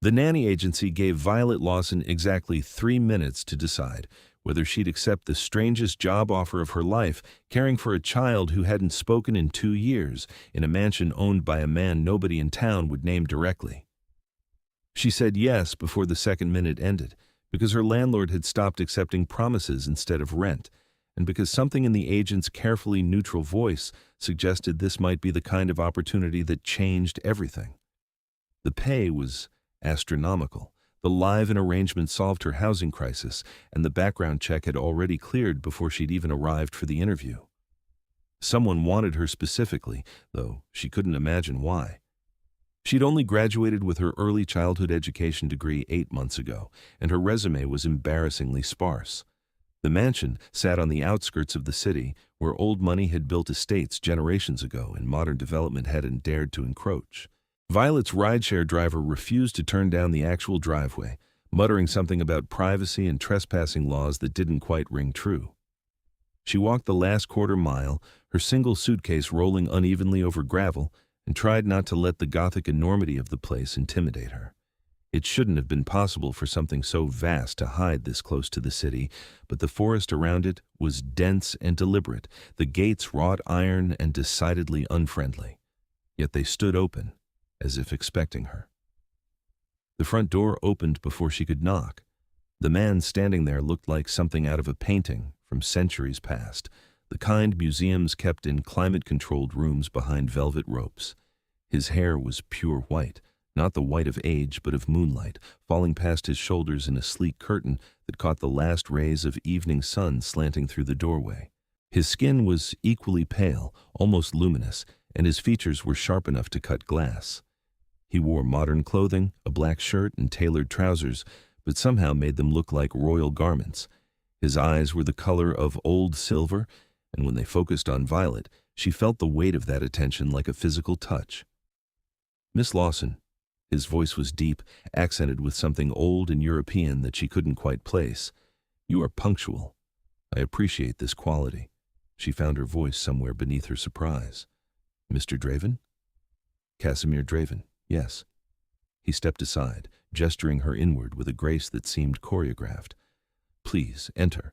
The nanny agency gave Violet Lawson exactly 3 minutes to decide whether she'd accept the strangest job offer of her life, caring for a child who hadn't spoken in 2 years in a mansion owned by a man nobody in town would name directly. She said yes before the second minute ended, because her landlord had stopped accepting promises instead of rent, and because something in the agent's carefully neutral voice suggested this might be the kind of opportunity that changed everything. The pay was astronomical. The live-in arrangement solved her housing crisis, and the background check had already cleared before she'd even arrived for the interview. Someone wanted her specifically, though she couldn't imagine why. She'd only graduated with her early childhood education degree 8 months ago, and her resume was embarrassingly sparse. The mansion sat on the outskirts of the city, where old money had built estates generations ago and modern development hadn't dared to encroach. Violet's rideshare driver refused to turn down the actual driveway, muttering something about privacy and trespassing laws that didn't quite ring true. She walked the last quarter mile, her single suitcase rolling unevenly over gravel, and tried not to let the Gothic enormity of the place intimidate her. It shouldn't have been possible for something so vast to hide this close to the city, but the forest around it was dense and deliberate, the gates wrought iron and decidedly unfriendly. Yet they stood open, as if expecting her. The front door opened before she could knock. The man standing there looked like something out of a painting from centuries past, the kind museums kept in climate-controlled rooms behind velvet ropes. His hair was pure white, not the white of age but of moonlight, falling past his shoulders in a sleek curtain that caught the last rays of evening sun slanting through the doorway. His skin was equally pale, almost luminous, and his features were sharp enough to cut glass. He wore modern clothing, a black shirt and tailored trousers, but somehow made them look like royal garments. His eyes were the color of old silver, and when they focused on Violet, she felt the weight of that attention like a physical touch. "Miss Lawson," his voice was deep, accented with something old and European that she couldn't quite place. "You are punctual. I appreciate this quality." She found her voice somewhere beneath her surprise. "Mr. Draven?" "Casimir Draven, yes." He stepped aside, gesturing her inward with a grace that seemed choreographed. "Please, enter.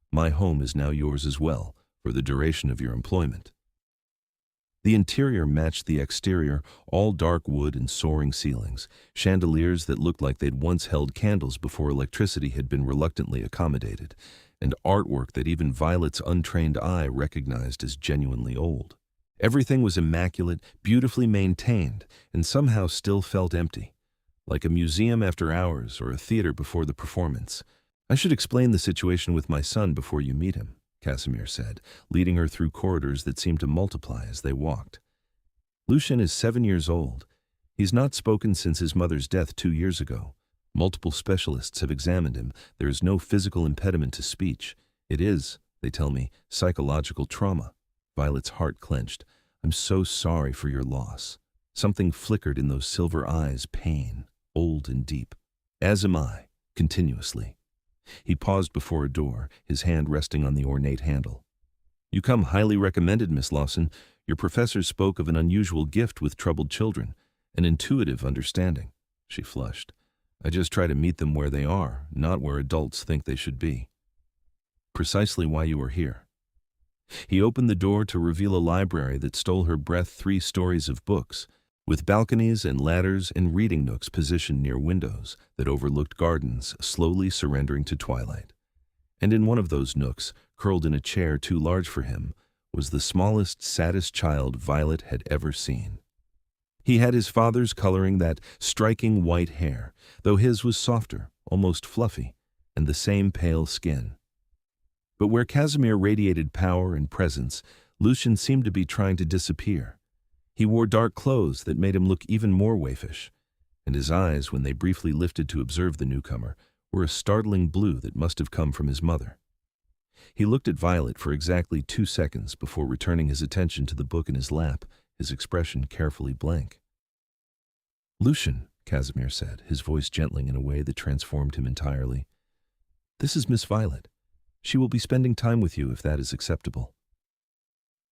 My home is now yours as well, for the duration of your employment." The interior matched the exterior, all dark wood and soaring ceilings, chandeliers that looked like they'd once held candles before electricity had been reluctantly accommodated, and artwork that even Violet's untrained eye recognized as genuinely old. Everything was immaculate, beautifully maintained, and somehow still felt empty, like a museum after hours or a theater before the performance. "I should explain the situation with my son before you meet him," Casimir said, leading her through corridors that seemed to multiply as they walked. "Lucien is 7 years old. He's not spoken since his mother's death 2 years ago. Multiple specialists have examined him. There is no physical impediment to speech. It is, they tell me, psychological trauma." Violet's heart clenched. "I'm so sorry for your loss." Something flickered in those silver eyes, pain, old and deep. "As am I," continuously. He paused before a door, his hand resting on the ornate handle. "You come highly recommended, Miss Lawson. Your professors spoke of an unusual gift with troubled children, an intuitive understanding." She flushed. "I just try to meet them where they are, not where adults think they should be." "Precisely why you are here." He opened the door to reveal a library that stole her breath, 3 stories of books, with balconies and ladders and reading nooks positioned near windows that overlooked gardens slowly surrendering to twilight. And in one of those nooks, curled in a chair too large for him, was the smallest, saddest child Violet had ever seen. He had his father's coloring, that striking white hair, though his was softer, almost fluffy, and the same pale skin. But where Casimir radiated power and presence, Lucien seemed to be trying to disappear. He wore dark clothes that made him look even more waifish, and his eyes, when they briefly lifted to observe the newcomer, were a startling blue that must have come from his mother. He looked at Violet for exactly 2 seconds before returning his attention to the book in his lap, his expression carefully blank. "Lucien," Casimir said, his voice gentling in a way that transformed him entirely. "This is Miss Violet. She will be spending time with you if that is acceptable."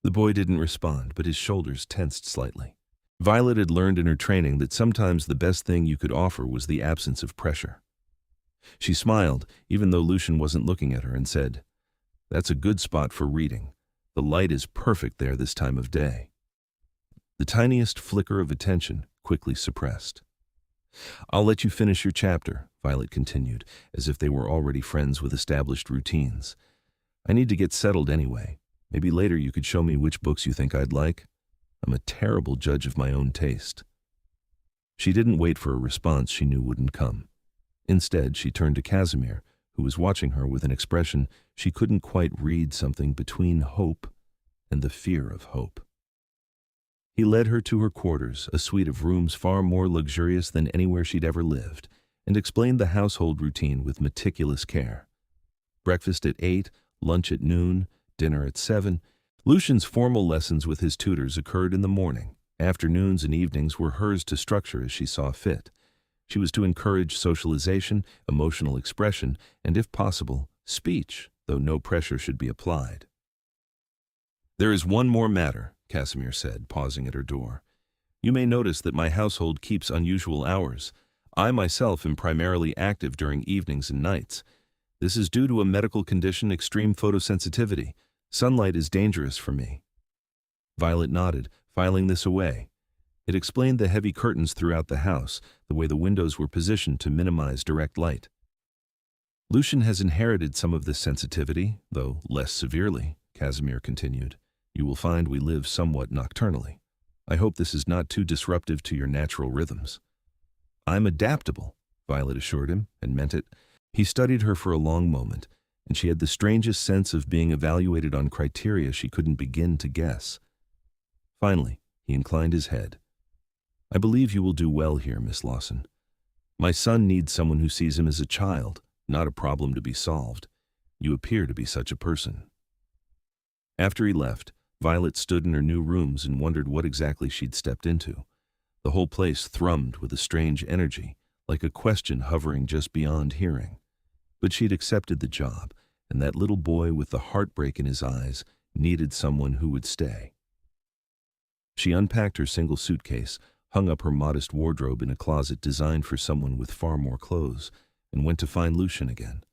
The boy didn't respond, but his shoulders tensed slightly. Violet had learned in her training that sometimes the best thing you could offer was the absence of pressure. She smiled, even though Lucian wasn't looking at her, and said, "That's a good spot for reading. The light is perfect there this time of day." The tiniest flicker of attention quickly suppressed. "I'll let you finish your chapter," Violet continued, as if they were already friends with established routines. "I need to get settled anyway. Maybe later you could show me which books you think I'd like. I'm a terrible judge of my own taste." She didn't wait for a response she knew wouldn't come. Instead, she turned to Casimir, who was watching her with an expression she couldn't quite read, something between hope and the fear of hope. He led her to her quarters, a suite of rooms far more luxurious than anywhere she'd ever lived, and explained the household routine with meticulous care. Breakfast at 8, lunch at noon, dinner at 7. Lucian's formal lessons with his tutors occurred in the morning. Afternoons and evenings were hers to structure as she saw fit. She was to encourage socialization, emotional expression, and if possible, speech, though no pressure should be applied. "There is one more matter," Casimir said, pausing at her door. "You may notice that my household keeps unusual hours. I myself am primarily active during evenings and nights. This is due to a medical condition, extreme photosensitivity. Sunlight is dangerous for me." Violet nodded, filing this away. It explained the heavy curtains throughout the house, the way the windows were positioned to minimize direct light. "Lucian has inherited some of this sensitivity, though less severely," Casimir continued. "You will find we live somewhat nocturnally. I hope this is not too disruptive to your natural rhythms." "I'm adaptable," Violet assured him, and meant it. He studied her for a long moment, and she had the strangest sense of being evaluated on criteria she couldn't begin to guess. Finally, he inclined his head. "I believe you will do well here, Miss Lawson. My son needs someone who sees him as a child, not a problem to be solved. You appear to be such a person." After he left, Violet stood in her new rooms and wondered what exactly she'd stepped into. The whole place thrummed with a strange energy, like a question hovering just beyond hearing. But she'd accepted the job, and that little boy with the heartbreak in his eyes needed someone who would stay. She unpacked her single suitcase, hung up her modest wardrobe in a closet designed for someone with far more clothes, and went to find Lucian again.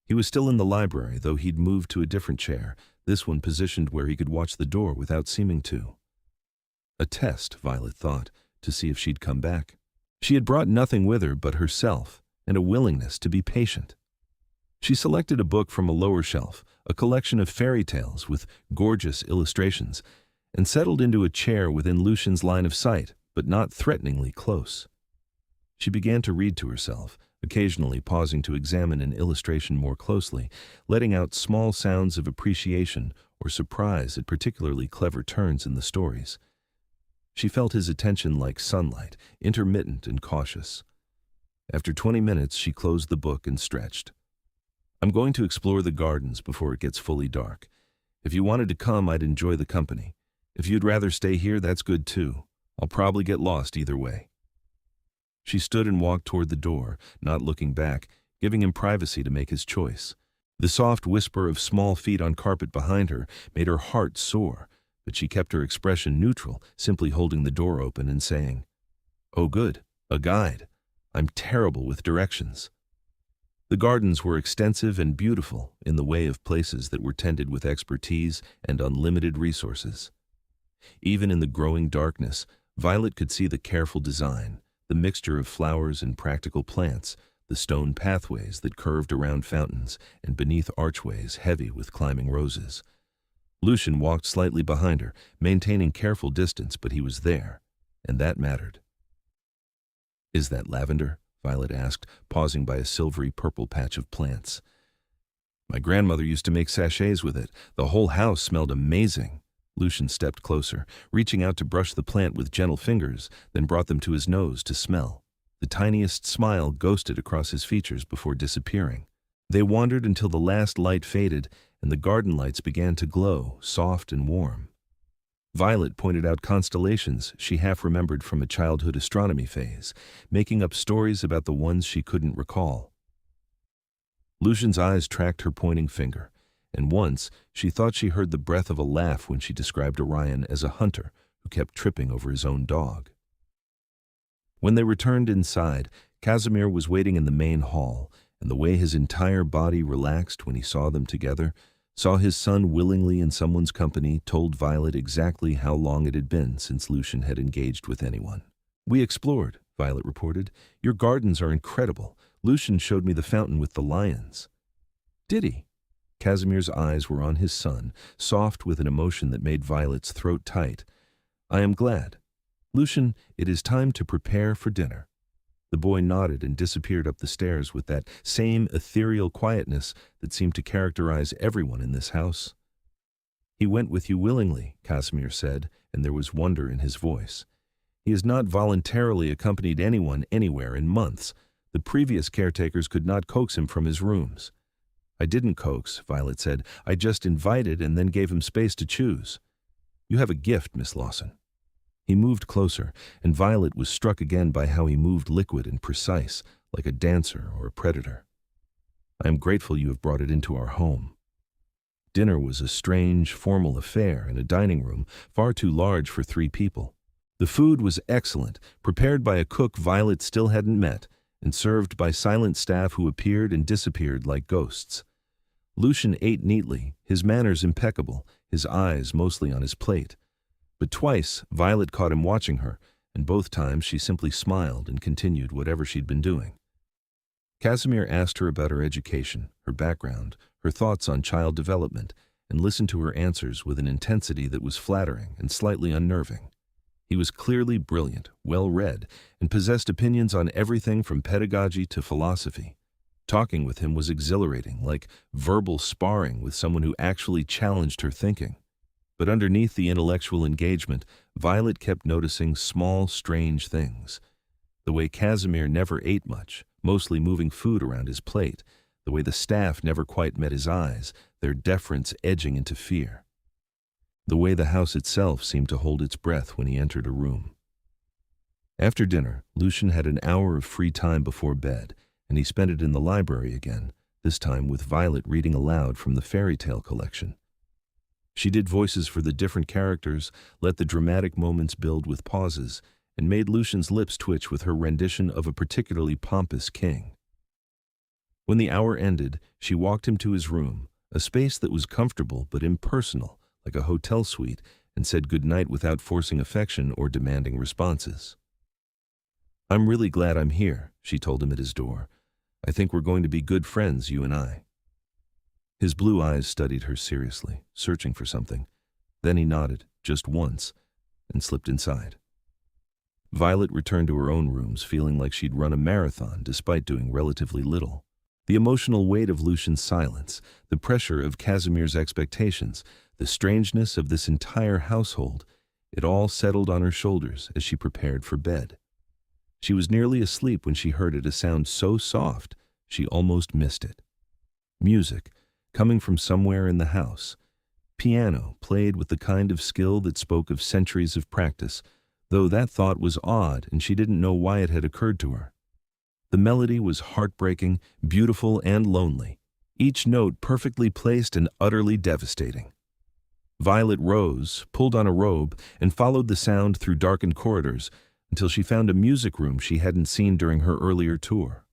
He was still in the library, though he'd moved to a different chair, this one positioned where he could watch the door without seeming to. A test, Violet thought, to see if she'd come back. She had brought nothing with her but herself and a willingness to be patient. She selected a book from a lower shelf, a collection of fairy tales with gorgeous illustrations, and settled into a chair within Lucian's line of sight, but not threateningly close. She began to read to herself, occasionally pausing to examine an illustration more closely, letting out small sounds of appreciation or surprise at particularly clever turns in the stories. She felt his attention like sunlight, intermittent and cautious. After 20 minutes, she closed the book and stretched. "I'm going to explore the gardens before it gets fully dark. If you wanted to come, I'd enjoy the company. If you'd rather stay here, that's good too. I'll probably get lost either way." She stood and walked toward the door, not looking back, giving him privacy to make his choice. The soft whisper of small feet on carpet behind her made her heart soar, but she kept her expression neutral, simply holding the door open and saying, "Oh good, a guide. I'm terrible with directions." The gardens were extensive and beautiful in the way of places that were tended with expertise and unlimited resources. Even in the growing darkness, Violet could see the careful design, the mixture of flowers and practical plants, the stone pathways that curved around fountains and beneath archways heavy with climbing roses. Lucian walked slightly behind her, maintaining careful distance, but he was there, and that mattered. "Is that lavender?" Violet asked, pausing by a silvery purple patch of plants. "My grandmother used to make sachets with it. The whole house smelled amazing." Lucian stepped closer, reaching out to brush the plant with gentle fingers, then brought them to his nose to smell. The tiniest smile ghosted across his features before disappearing. They wandered until the last light faded, and the garden lights began to glow, soft and warm. Violet pointed out constellations she half remembered from a childhood astronomy phase, making up stories about the ones she couldn't recall. Lucian's eyes tracked her pointing finger, and once she thought she heard the breath of a laugh when she described Orion as a hunter who kept tripping over his own dog. When they returned inside, Casimir was waiting in the main hall, and the way his entire body relaxed when he saw them together, saw his son willingly in someone's company, told Violet exactly how long it had been since Lucian had engaged with anyone. "We explored," Violet reported. "Your gardens are incredible. Lucian showed me the fountain with the lions." "Did he?" Casimir's eyes were on his son, soft with an emotion that made Violet's throat tight. "I am glad. Lucian, it is time to prepare for dinner." The boy nodded and disappeared up the stairs with that same ethereal quietness that seemed to characterize everyone in this house. "He went with you willingly," Casimir said, and there was wonder in his voice. "He has not voluntarily accompanied anyone anywhere in months. The previous caretakers could not coax him from his rooms." "I didn't coax," Violet said. "I just invited and then gave him space to choose." "You have a gift, Miss Lawson." He moved closer, and Violet was struck again by how he moved liquid and precise, like a dancer or a predator. "I am grateful you have brought it into our home." Dinner was a strange, formal affair in a dining room far too large for 3 people. The food was excellent, prepared by a cook Violet still hadn't met, and served by silent staff who appeared and disappeared like ghosts. Lucian ate neatly, his manners impeccable, his eyes mostly on his plate. But twice, Violet caught him watching her, and both times she simply smiled and continued whatever she'd been doing. Casimir asked her about her education, her background, her thoughts on child development, and listened to her answers with an intensity that was flattering and slightly unnerving. He was clearly brilliant, well-read, and possessed opinions on everything from pedagogy to philosophy. Talking with him was exhilarating, like verbal sparring with someone who actually challenged her thinking. But underneath the intellectual engagement, Violet kept noticing small, strange things. The way Casimir never ate much, mostly moving food around his plate, the way the staff never quite met his eyes, their deference edging into fear. The way the house itself seemed to hold its breath when he entered a room. After dinner, Lucian had an hour of free time before bed, and he spent it in the library again, this time with Violet reading aloud from the fairy tale collection. She did voices for the different characters, let the dramatic moments build with pauses, and made Lucian's lips twitch with her rendition of a particularly pompous king. When the hour ended, she walked him to his room, a space that was comfortable but impersonal, like a hotel suite, and said goodnight without forcing affection or demanding responses. "I'm really glad I'm here," she told him at his door. "I think we're going to be good friends, you and I." His blue eyes studied her seriously, searching for something. Then he nodded, just once, and slipped inside. Violet returned to her own rooms feeling like she'd run a marathon despite doing relatively little. The emotional weight of Lucian's silence, the pressure of Casimir's expectations, the strangeness of this entire household, it all settled on her shoulders as she prepared for bed. She was nearly asleep when she heard it, a sound so soft she almost missed it. Music, coming from somewhere in the house. Piano, played with the kind of skill that spoke of centuries of practice, though that thought was odd and she didn't know why it had occurred to her. The melody was heartbreaking, beautiful, and lonely, each note perfectly placed and utterly devastating. Violet rose, pulled on a robe, and followed the sound through darkened corridors until she found a music room she hadn't seen during her earlier tour.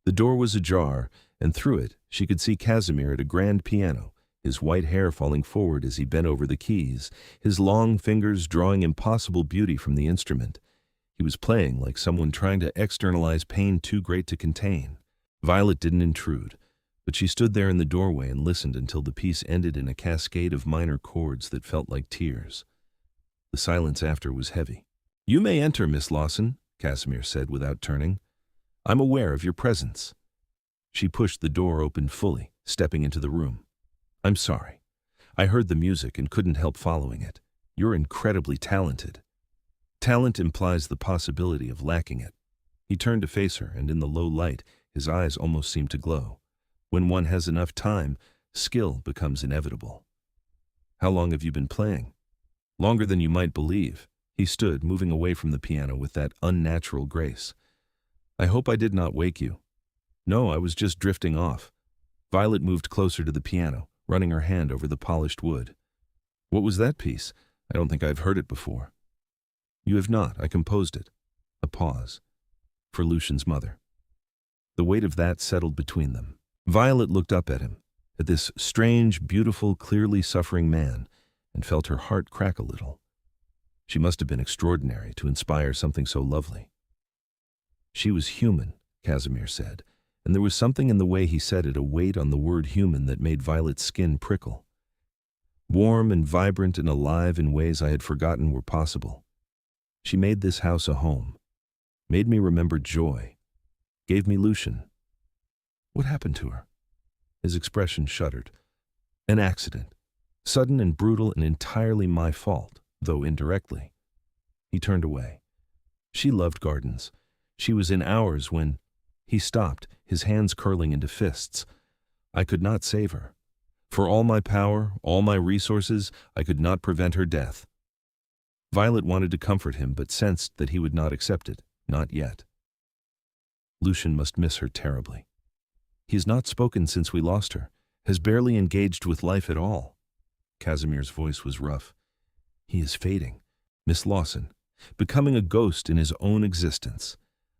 The door was ajar, and through it she could see Casimir at a grand piano, his white hair falling forward as he bent over the keys, his long fingers drawing impossible beauty from the instrument. He was playing like someone trying to externalize pain too great to contain. Violet didn't intrude, but she stood there in the doorway and listened until the piece ended in a cascade of minor chords that felt like tears. The silence after was heavy. "You may enter, Miss Lawson," Casimir said without turning. "I'm aware of your presence." She pushed the door open fully, stepping into the room. "I'm sorry. I heard the music and couldn't help following it. You're incredibly talented." Talent implies the possibility of lacking it. He turned to face her, and in the low light, his eyes almost seemed to glow. When one has enough time, skill becomes inevitable. "How long have you been playing?" "Longer than you might believe." He stood, moving away from the piano with that unnatural grace. "I hope I did not wake you." "No, I was just drifting off." Violet moved closer to the piano, running her hand over the polished wood. "What was that piece? I don't think I've heard it before." You have not. I composed it. A pause. For Lucian's mother. The weight of that settled between them. Violet looked up at him, at this strange, beautiful, clearly suffering man, and felt her heart crack a little. She must have been extraordinary to inspire something so lovely. She was human, Casimir said, and there was something in the way he said it, a weight on the word human, that made Violet's skin prickle. Warm and vibrant and alive in ways I had forgotten were possible. She made this house a home, made me remember joy, gave me Lucian. What happened to her? His expression shuddered. An accident, sudden and brutal and entirely my fault, though indirectly. He turned away. She loved gardens. She was in ours when... He stopped, his hands curling into fists. I could not save her. For all my power, all my resources, I could not prevent her death. Violet wanted to comfort him, but sensed that he would not accept it, not yet. Lucian must miss her terribly. He has not spoken since we lost her, has barely engaged with life at all. Casimir's voice was rough. He is fading, Miss Lawson, becoming a ghost in his own existence.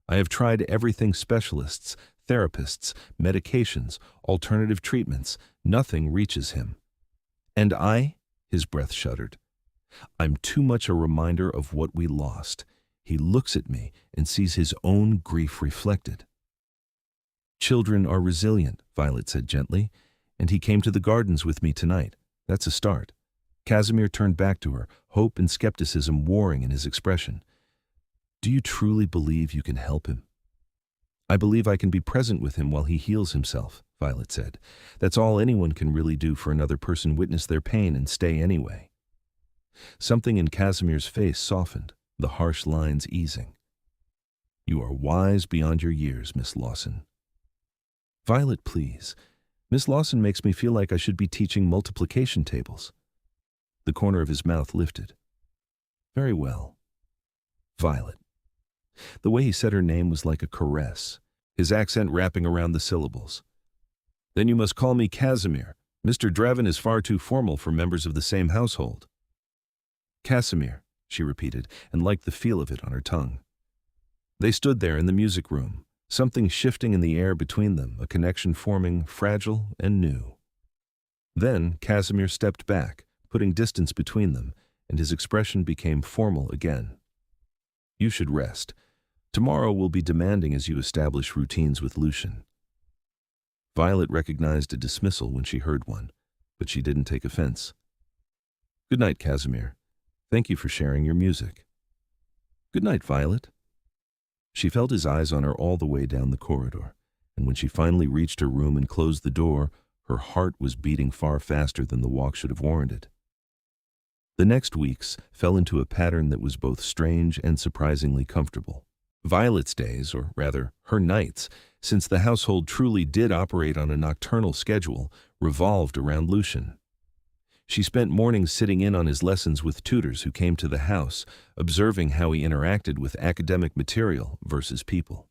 I have tried everything: specialists, therapists, medications, alternative treatments. Nothing reaches him. And I, his breath shuddered, I'm too much a reminder of what we lost. He looks at me and sees his own grief reflected. Children are resilient, Violet said gently, and he came to the gardens with me tonight. That's a start. Casimir turned back to her, hope and skepticism warring in his expression. Do you truly believe you can help him? I believe I can be present with him while he heals himself, Violet said. That's all anyone can really do for another person: witness their pain and stay anyway. Something in Casimir's face softened, the harsh lines easing. You are wise beyond your years, Miss Lawson. Violet, please. Miss Lawson makes me feel like I should be teaching multiplication tables. The corner of his mouth lifted. Very well. Violet. The way he said her name was like a caress, his accent wrapping around the syllables. Then you must call me Casimir. Mr. Draven is far too formal for members of the same household. Casimir, she repeated, and liked the feel of it on her tongue. They stood there in the music room, something shifting in the air between them, a connection forming, fragile and new. Then Casimir stepped back, putting distance between them, and his expression became formal again. You should rest. Tomorrow will be demanding as you establish routines with Lucian. Violet recognized a dismissal when she heard one, but she didn't take offense. Good night, Casimir. Thank you for sharing your music. Good night, Violet. She felt his eyes on her all the way down the corridor, and when she finally reached her room and closed the door, her heart was beating far faster than the walk should have warranted. The next weeks fell into a pattern that was both strange and surprisingly comfortable. Violet's days, or rather her nights, since the household truly did operate on a nocturnal schedule, revolved around Lucian. She spent mornings sitting in on his lessons with tutors who came to the house, observing how he interacted with academic material versus people.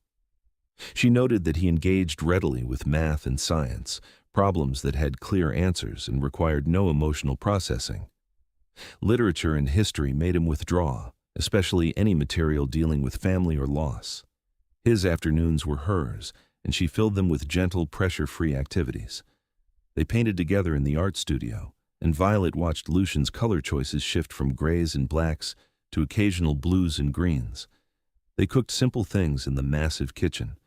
She noted that he engaged readily with math and science, problems that had clear answers and required no emotional processing. Literature and history made him withdraw, especially any material dealing with family or loss. His afternoons were hers, and she filled them with gentle, pressure-free activities. They painted together in the art studio, and Violet watched Lucian's color choices shift from grays and blacks to occasional blues and greens. They cooked simple things in the massive kitchen,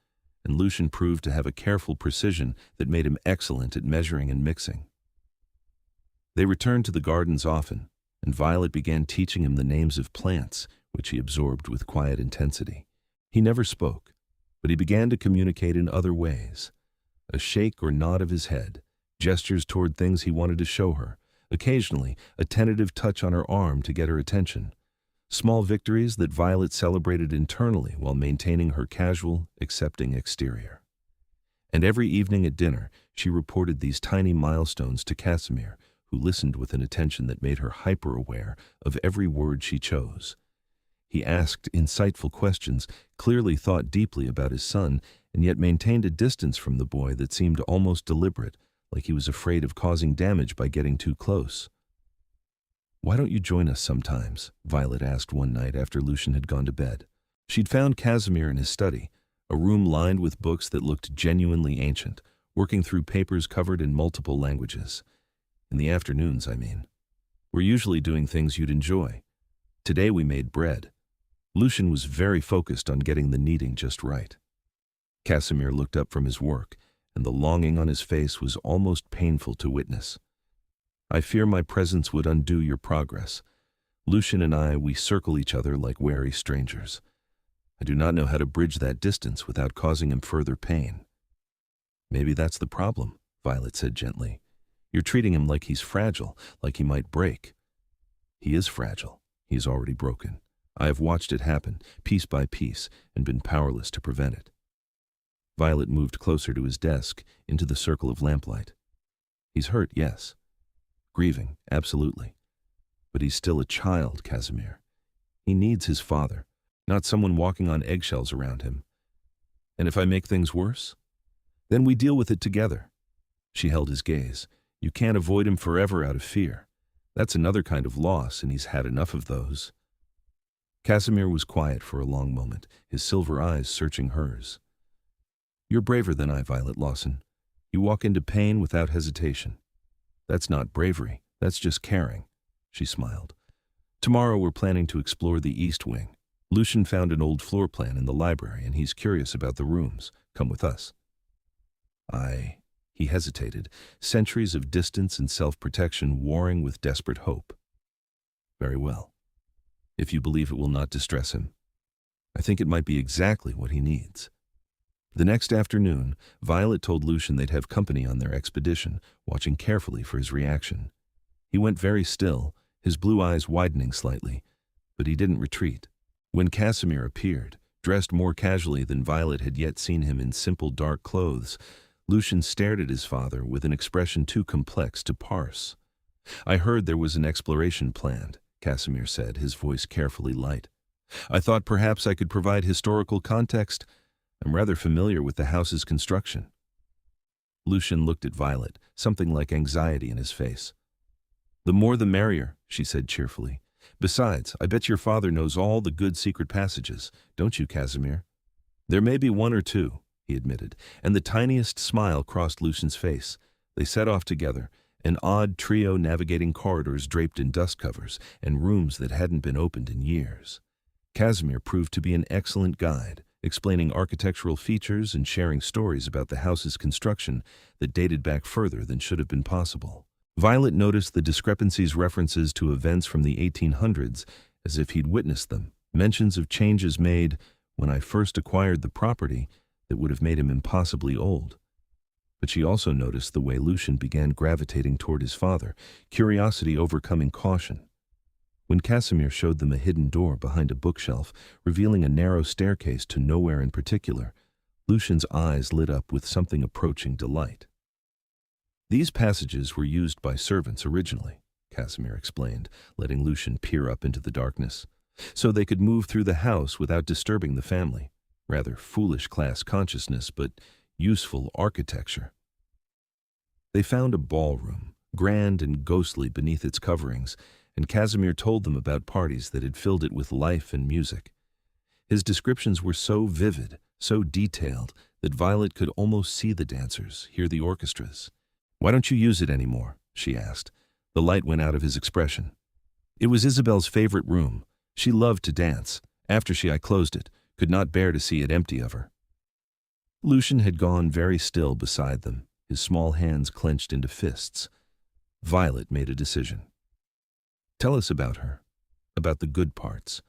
and Lucian proved to have a careful precision that made him excellent at measuring and mixing. They returned to the gardens often, and Violet began teaching him the names of plants, which he absorbed with quiet intensity. He never spoke, but he began to communicate in other ways. A shake or nod of his head, gestures toward things he wanted to show her, occasionally a tentative touch on her arm to get her attention. Small victories that Violet celebrated internally while maintaining her casual, accepting exterior. And every evening at dinner, she reported these tiny milestones to Casimir, who listened with an attention that made her hyper-aware of every word she chose. He asked insightful questions, clearly thought deeply about his son, and yet maintained a distance from the boy that seemed almost deliberate, like he was afraid of causing damage by getting too close. "Why don't you join us sometimes?" Violet asked one night after Lucian had gone to bed. She'd found Casimir in his study, a room lined with books that looked genuinely ancient, working through papers covered in multiple languages. "In the afternoons, I mean. We're usually doing things you'd enjoy. Today we made bread." Lucian was very focused on getting the kneading just right. Casimir looked up from his work, and the longing on his face was almost painful to witness. "I fear my presence would undo your progress. Lucian and we circle each other like wary strangers. I do not know how to bridge that distance without causing him further pain." "Maybe that's the problem," Violet said gently. "You're treating him like he's fragile, like he might break." "He is fragile. He's already broken. I have watched it happen, piece by piece, and been powerless to prevent it." Violet moved closer to his desk, into the circle of lamplight. "He's hurt, yes. Grieving, absolutely. But he's still a child, Casimir. He needs his father, not someone walking on eggshells around him. And if I make things worse? Then we deal with it together." She held his gaze. "You can't avoid him forever out of fear. That's another kind of loss, and he's had enough of those." Casimir was quiet for a long moment, his silver eyes searching hers. "You're braver than I, Violet Lawson. You walk into pain without hesitation. That's not bravery, that's just caring." She smiled. "Tomorrow we're planning to explore the East Wing. Lucian found an old floor plan in the library, and he's curious about the rooms. Come with us." He hesitated, centuries of distance and self-protection warring with desperate hope. "Very well. If you believe it will not distress him. I think it might be exactly what he needs." The next afternoon, Violet told Lucian they'd have company on their expedition, watching carefully for his reaction. He went very still, his blue eyes widening slightly, but he didn't retreat. When Casimir appeared, dressed more casually than Violet had yet seen him in simple dark clothes, Lucian stared at his father with an expression too complex to parse. "I heard there was an exploration planned," Casimir said, his voice carefully light. "I thought perhaps I could provide historical context. I'm rather familiar with the house's construction." Lucian looked at Violet, something like anxiety in his face. "The more the merrier," she said cheerfully. "Besides, I bet your father knows all the good secret passages, don't you, Casimir?" "There may be one or two," he admitted, and the tiniest smile crossed Lucian's face. They set off together, an odd trio navigating corridors draped in dust covers and rooms that hadn't been opened in years. Casimir proved to be an excellent guide, explaining architectural features and sharing stories about the house's construction that dated back further than should have been possible. Violet noticed the discrepancies, references to events from the 1800s as if he'd witnessed them, mentions of changes made when I first acquired the property that would have made him impossibly old. But she also noticed the way Lucian began gravitating toward his father, curiosity overcoming caution. When Casimir showed them a hidden door behind a bookshelf, revealing a narrow staircase to nowhere in particular, Lucian's eyes lit up with something approaching delight. "These passages were used by servants originally," Casimir explained, letting Lucian peer up into the darkness, "so they could move through the house without disturbing the family. Rather foolish class consciousness, but useful architecture." They found a ballroom, grand and ghostly beneath its coverings, and Casimir told them about parties that had filled it with life and music. His descriptions were so vivid, so detailed, that Violet could almost see the dancers, hear the orchestras. "Why don't you use it anymore?" she asked. The light went out of his expression. "It was Isabel's favorite room. She loved to dance. After I closed it, could not bear to see it empty of her." Lucian had gone very still beside them, his small hands clenched into fists. Violet made a decision. "Tell us about her, about the good parts.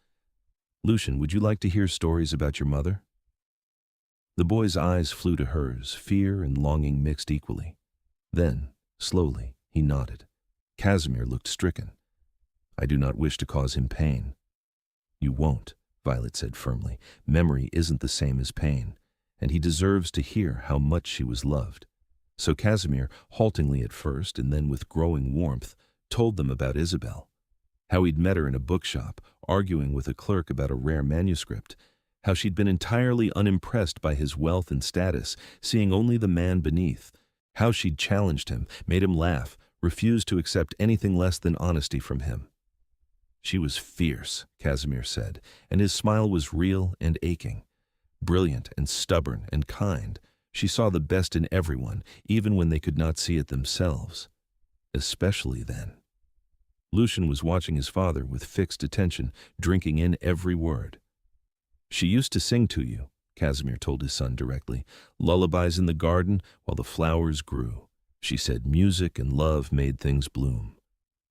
Lucian, would you like to hear stories about your mother?" The boy's eyes flew to hers, fear and longing mixed equally. Then, slowly, he nodded. Casimir looked stricken. "I do not wish to cause him pain." "You won't," Violet said firmly. "Memory isn't the same as pain, and he deserves to hear how much she was loved." So Casimir, haltingly at first and then with growing warmth, told them about Isabel. How he'd met her in a bookshop, arguing with a clerk about a rare manuscript. How she'd been entirely unimpressed by his wealth and status, seeing only the man beneath. How she'd challenged him, made him laugh, refused to accept anything less than honesty from him. She was fierce, Casimir said, and his smile was real and aching. Brilliant and stubborn and kind, she saw the best in everyone, even when they could not see it themselves. Especially then. Lucian was watching his father with fixed attention, drinking in every word. "She used to sing to you," Casimir told his son directly, "lullabies in the garden while the flowers grew. She said music and love made things bloom."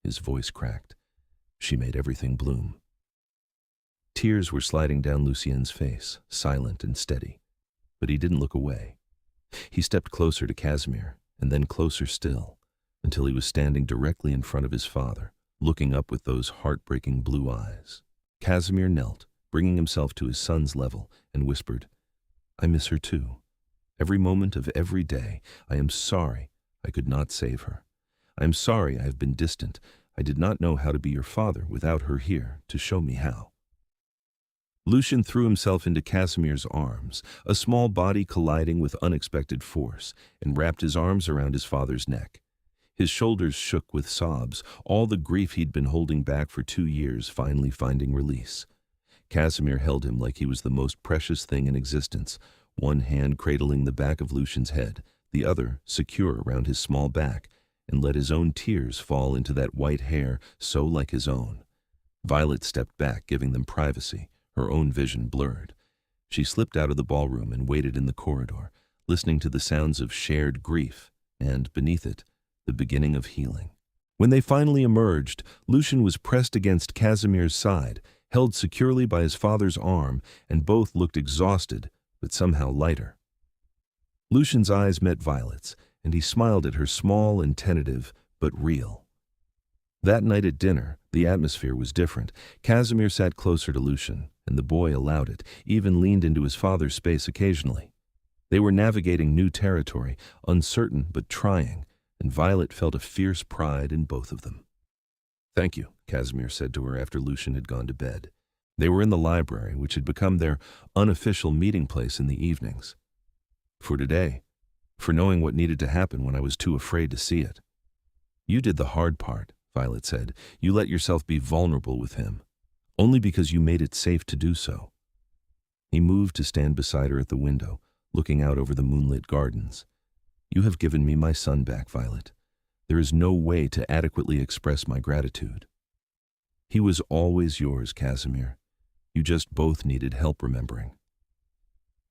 His voice cracked. "She made everything bloom." Tears were sliding down Lucien's face, silent and steady, but he didn't look away. He stepped closer to Casimir, and then closer still, until he was standing directly in front of his father, looking up with those heartbreaking blue eyes. Casimir knelt, bringing himself to his son's level, and whispered, "I miss her too. Every moment of every day. I am sorry I could not save her. I am sorry I have been distant. I did not know how to be your father without her here to show me how." Lucian threw himself into Casimir's arms, a small body colliding with unexpected force, and wrapped his arms around his father's neck. His shoulders shook with sobs, all the grief he'd been holding back for 2 years finally finding release. Casimir held him like he was the most precious thing in existence, one hand cradling the back of Lucian's head, the other secure around his small back, and let his own tears fall into that white hair so like his own. Violet stepped back, giving them privacy, her own vision blurred. She slipped out of the ballroom and waited in the corridor, listening to the sounds of shared grief, and, beneath it, the beginning of healing. When they finally emerged, Lucian was pressed against Casimir's side, held securely by his father's arm, and both looked exhausted, but somehow lighter. Lucian's eyes met Violet's, and he smiled at her, small and tentative, but real. That night at dinner, the atmosphere was different. Casimir sat closer to Lucian, and the boy allowed it, even leaned into his father's space occasionally. They were navigating new territory, uncertain but trying, and Violet felt a fierce pride in both of them. "Thank you," Casimir said to her after Lucian had gone to bed. They were in the library, which had become their unofficial meeting place in the evenings. "For today, for knowing what needed to happen when I was too afraid to see it." "You did the hard part," Violet said. "You let yourself be vulnerable with him, only because you made it safe to do so." He moved to stand beside her at the window, looking out over the moonlit gardens. "You have given me my son back, Violet. There is no way to adequately express my gratitude." "He was always yours, Casimir. You just both needed help remembering."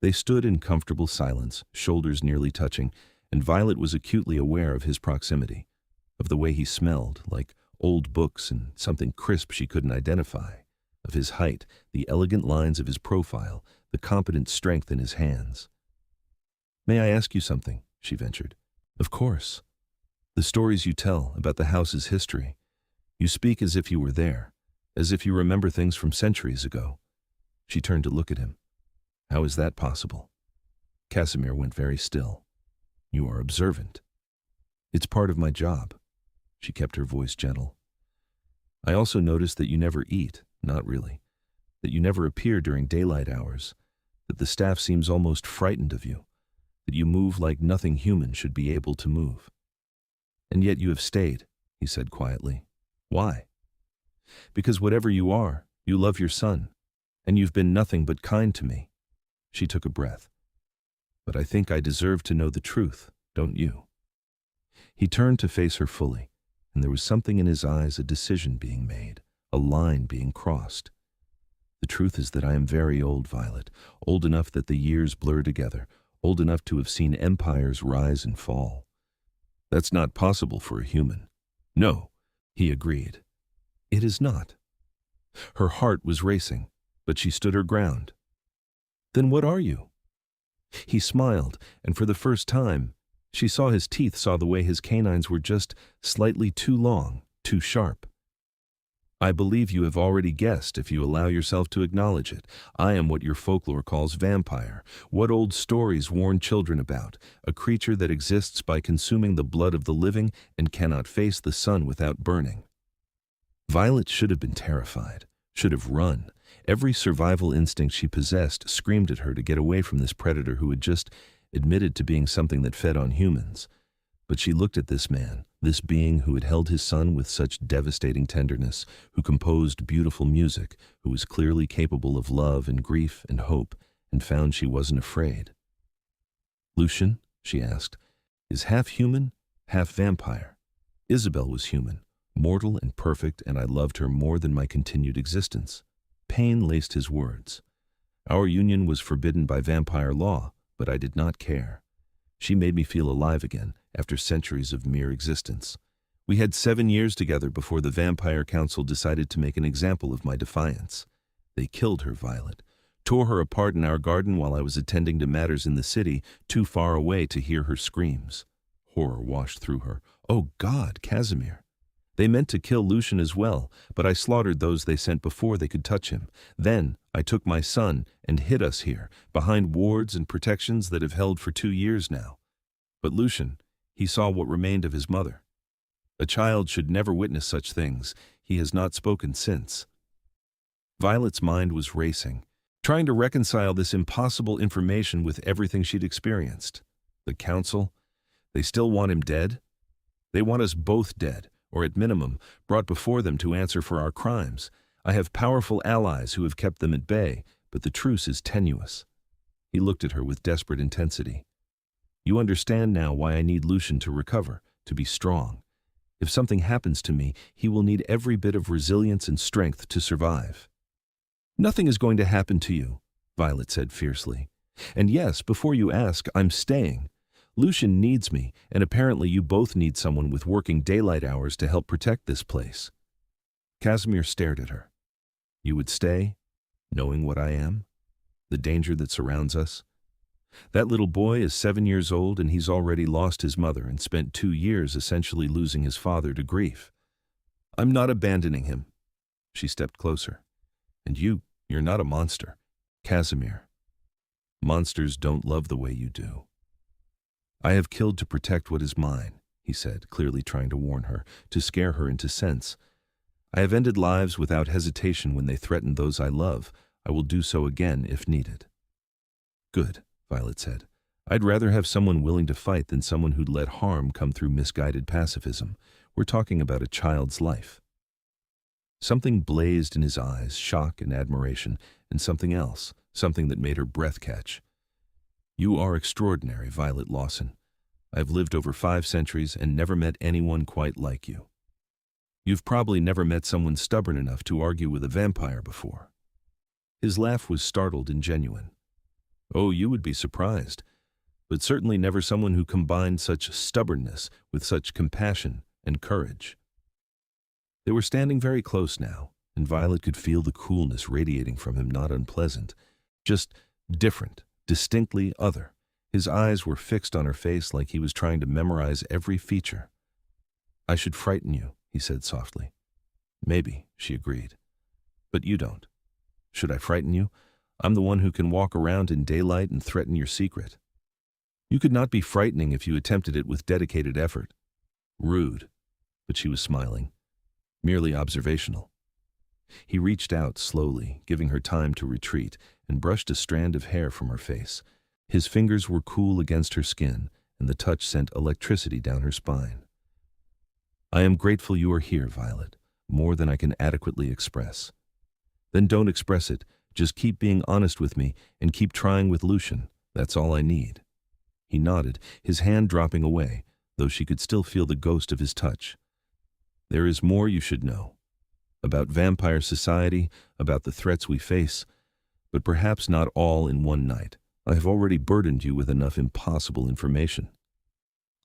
They stood in comfortable silence, shoulders nearly touching, and Violet was acutely aware of his proximity, of the way he smelled, like old books and something crisp she couldn't identify, of his height, the elegant lines of his profile, the competent strength in his hands. "May I ask you something?" she ventured. "Of course. The stories you tell about the house's history. You speak as if you were there, as if you remember things from centuries ago." She turned to look at him. "How is that possible?" Casimir went very still. "You are observant." "It's part of my job." She kept her voice gentle. "I also noticed that you never eat, not really, that you never appear during daylight hours, that the staff seems almost frightened of you, that you move like nothing human should be able to move. And yet you have stayed," he said quietly. "Why?" "Because whatever you are, you love your son, and you've been nothing but kind to me." She took a breath. "But I think I deserve to know the truth, don't you?" He turned to face her fully, and there was something in his eyes, a decision being made, a line being crossed. "The truth is that I am very old, Violet, old enough that the years blur together, old enough to have seen empires rise and fall. That's not possible for a human." "No," he agreed. "It is not." Her heart was racing, but she stood her ground. "Then what are you?" He smiled, and for the first time, she saw his teeth, saw the way his canines were just slightly too long, too sharp. "I believe you have already guessed if you allow yourself to acknowledge it. I am what your folklore calls vampire, what old stories warn children about, a creature that exists by consuming the blood of the living and cannot face the sun without burning." Violet should have been terrified, should have run. Every survival instinct she possessed screamed at her to get away from this predator who had just admitted to being something that fed on humans. But she looked at this man, this being who had held his son with such devastating tenderness, who composed beautiful music, who was clearly capable of love and grief and hope, and found she wasn't afraid. "Lucian," she asked, "is half human, half vampire. Isabel was human, mortal and perfect, and I loved her more than my continued existence." Pain laced his words. Our union was forbidden by vampire law, but I did not care. She made me feel alive again, after centuries of mere existence. We had 7 years together before the Vampire Council decided to make an example of my defiance. They killed her, Violet, tore her apart in our garden while I was attending to matters in the city, too far away to hear her screams. Horror washed through her. Oh God, Casimir! They meant to kill Lucian as well, but I slaughtered those they sent before they could touch him. Then I took my son and hid us here, behind wards and protections that have held for 2 years now. But Lucian, he saw what remained of his mother. A child should never witness such things. He has not spoken since. Violet's mind was racing, trying to reconcile this impossible information with everything she'd experienced. The council, they still want him dead? They want us both dead, or at minimum, brought before them to answer for our crimes. I have powerful allies who have kept them at bay, but the truce is tenuous. He looked at her with desperate intensity. You understand now why I need Lucian to recover, to be strong. If something happens to me, he will need every bit of resilience and strength to survive. Nothing is going to happen to you, Violet said fiercely. And yes, before you ask, I'm staying. Lucian needs me, and apparently you both need someone with working daylight hours to help protect this place. Casimir stared at her. You would stay, knowing what I am? The danger that surrounds us? That little boy is 7 years old and he's already lost his mother and spent 2 years essentially losing his father to grief. I'm not abandoning him. She stepped closer. And you're not a monster, Casimir. Monsters don't love the way you do. I have killed to protect what is mine, he said, clearly trying to warn her, to scare her into sense. I have ended lives without hesitation when they threaten those I love. I will do so again if needed. Good, Violet said. I'd rather have someone willing to fight than someone who'd let harm come through misguided pacifism. We're talking about a child's life. Something blazed in his eyes, shock and admiration, and something else, something that made her breath catch. You are extraordinary, Violet Lawson. I've lived over 5 centuries and never met anyone quite like you. You've probably never met someone stubborn enough to argue with a vampire before. His laugh was startled and genuine. Oh, you would be surprised, but certainly never someone who combined such stubbornness with such compassion and courage. They were standing very close now, and Violet could feel the coolness radiating from him, not unpleasant, just different, distinctly other. His eyes were fixed on her face like he was trying to memorize every feature. I should frighten you, he said softly. Maybe, she agreed. But you don't. Should I frighten you? I'm the one who can walk around in daylight and threaten your secret. You could not be frightening if you attempted it with dedicated effort. Rude. But she was smiling. Merely observational. He reached out slowly, giving her time to retreat, and brushed a strand of hair from her face. His fingers were cool against her skin, and the touch sent electricity down her spine. I am grateful you are here, Violet, more than I can adequately express. Then don't express it. Just keep being honest with me and keep trying with Lucian. That's all I need. He nodded, his hand dropping away, though she could still feel the ghost of his touch. There is more you should know. About vampire society, about the threats we face, but perhaps not all in one night. I have already burdened you with enough impossible information.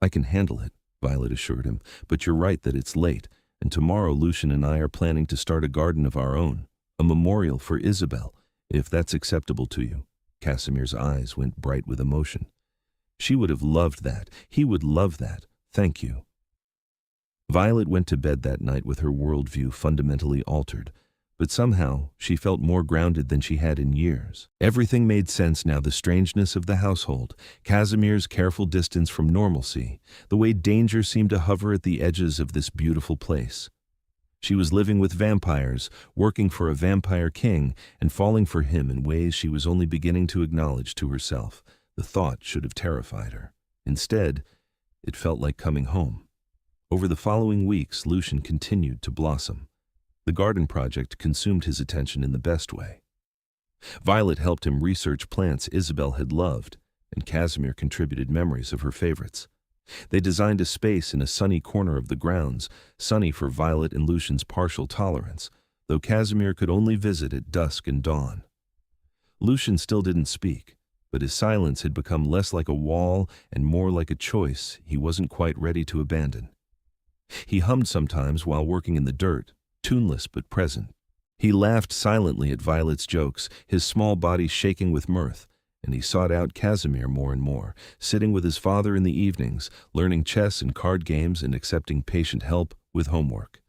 I can handle it, Violet assured him, but you're right that it's late, and tomorrow Lucian and I are planning to start a garden of our own, a memorial for Isabel, if that's acceptable to you. Casimir's eyes went bright with emotion. She would have loved that. He would love that. Thank you. Violet went to bed that night with her worldview fundamentally altered, but somehow she felt more grounded than she had in years. Everything made sense now, the strangeness of the household, Casimir's careful distance from normalcy, the way danger seemed to hover at the edges of this beautiful place. She was living with vampires, working for a vampire king, and falling for him in ways she was only beginning to acknowledge to herself. The thought should have terrified her. Instead, It felt like coming home. Over the following weeks, Lucian continued to blossom. The garden project consumed his attention in the best way. Violet helped him research plants Isabel had loved, and Casimir contributed memories of her favorites. They designed a space in a sunny corner of the grounds, sunny for Violet and Lucian's partial tolerance, though Casimir could only visit at dusk and dawn. Lucian still didn't speak, but his silence had become less like a wall and more like a choice he wasn't quite ready to abandon. He hummed sometimes while working in the dirt, tuneless but present. He laughed silently at Violet's jokes, his small body shaking with mirth, and he sought out Casimir more and more, sitting with his father in the evenings, learning chess and card games and accepting patient help with homework.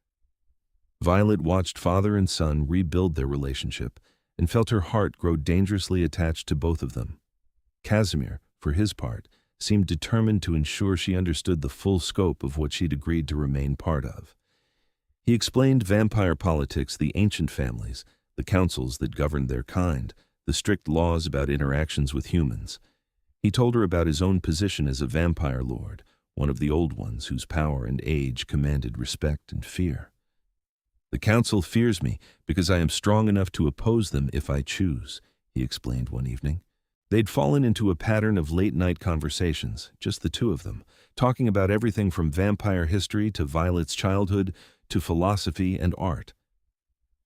Violet watched father and son rebuild their relationship and felt her heart grow dangerously attached to both of them. Casimir, for his part, seemed determined to ensure she understood the full scope of what she'd agreed to remain part of. He explained vampire politics, the ancient families, the councils that governed their kind, the strict laws about interactions with humans. He told her about his own position as a vampire lord, one of the old ones whose power and age commanded respect and fear. "The council fears me because I am strong enough to oppose them if I choose," he explained one evening. They'd fallen into a pattern of late-night conversations, just the two of them, talking about everything from vampire history to Violet's childhood to philosophy and art.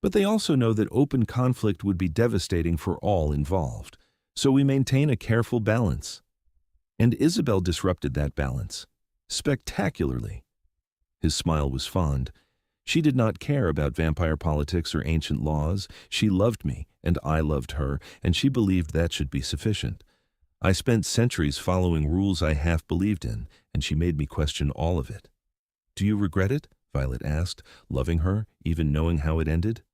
But they also know that open conflict would be devastating for all involved, so we maintain a careful balance. And Isabel disrupted that balance, spectacularly. His smile was fond. She did not care about vampire politics or ancient laws. She loved me, and I loved her, and she believed that should be sufficient. I spent centuries following rules I half believed in, and she made me question all of it. "Do you regret it?" Violet asked, loving her, even knowing how it ended.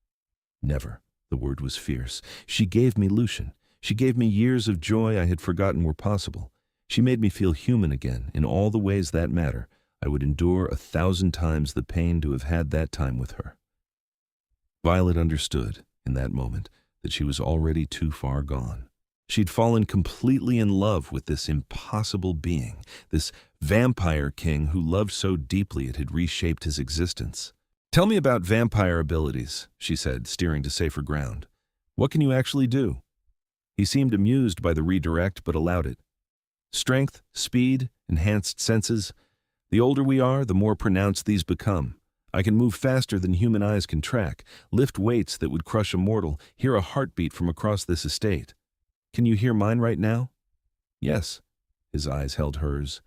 "Never." The word was fierce. "She gave me Lucian. She gave me years of joy I had forgotten were possible. She made me feel human again, in all the ways that matter. I would endure 1,000 times the pain to have had that time with her." Violet understood, in that moment, that she was already too far gone. She'd fallen completely in love with this impossible being, this vampire king who loved so deeply it had reshaped his existence. "Tell me about vampire abilities," she said, steering to safer ground. "What can you actually do?" He seemed amused by the redirect, but allowed it. "Strength, speed, enhanced senses. The older we are, the more pronounced these become. I can move faster than human eyes can track, lift weights that would crush a mortal, hear a heartbeat from across this estate. Can you hear mine right now?" "Yes." His eyes held hers.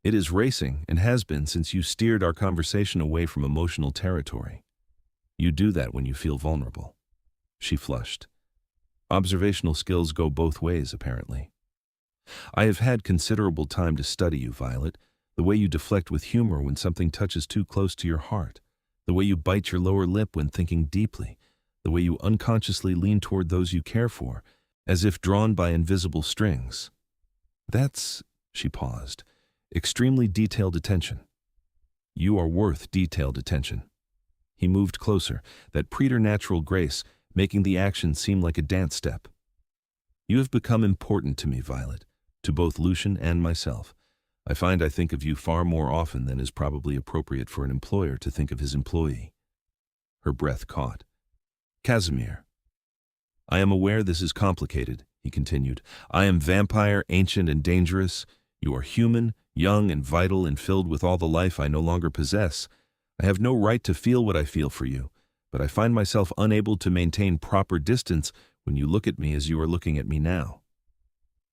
"It is racing, and has been since you steered our conversation away from emotional territory. You do that when you feel vulnerable." She flushed. Observational skills go both ways, apparently. "I have had considerable time to study you, Violet. The way you deflect with humor when something touches too close to your heart. The way you bite your lower lip when thinking deeply. The way you unconsciously lean toward those you care for, as if drawn by invisible strings. That's," she paused, "extremely detailed attention. You are worth detailed attention." He moved closer, that preternatural grace, making the action seem like a dance step. "You have become important to me, Violet, to both Lucian and myself. I find I think of you far more often than is probably appropriate for an employer to think of his employee." Her breath caught. "Casimir." "I am aware this is complicated," he continued. "I am vampire, ancient and dangerous. You are human, young and vital and filled with all the life I no longer possess. I have no right to feel what I feel for you, but I find myself unable to maintain proper distance when you look at me as you are looking at me now."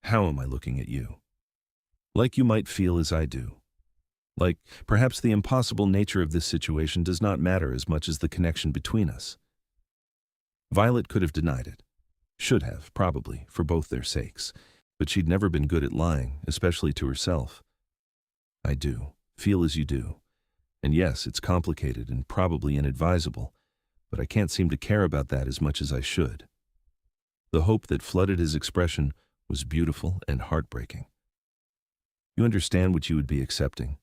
"How am I looking at you?" "Like you might feel as I do. Like perhaps the impossible nature of this situation does not matter as much as the connection between us." Violet could have denied it. Should have, probably, for both their sakes. But she'd never been good at lying, especially to herself. "I do. Feel as you do. And yes, it's complicated and probably inadvisable, but I can't seem to care about that as much as I should." The hope that flooded his expression was beautiful and heartbreaking. "You understand what you would be accepting.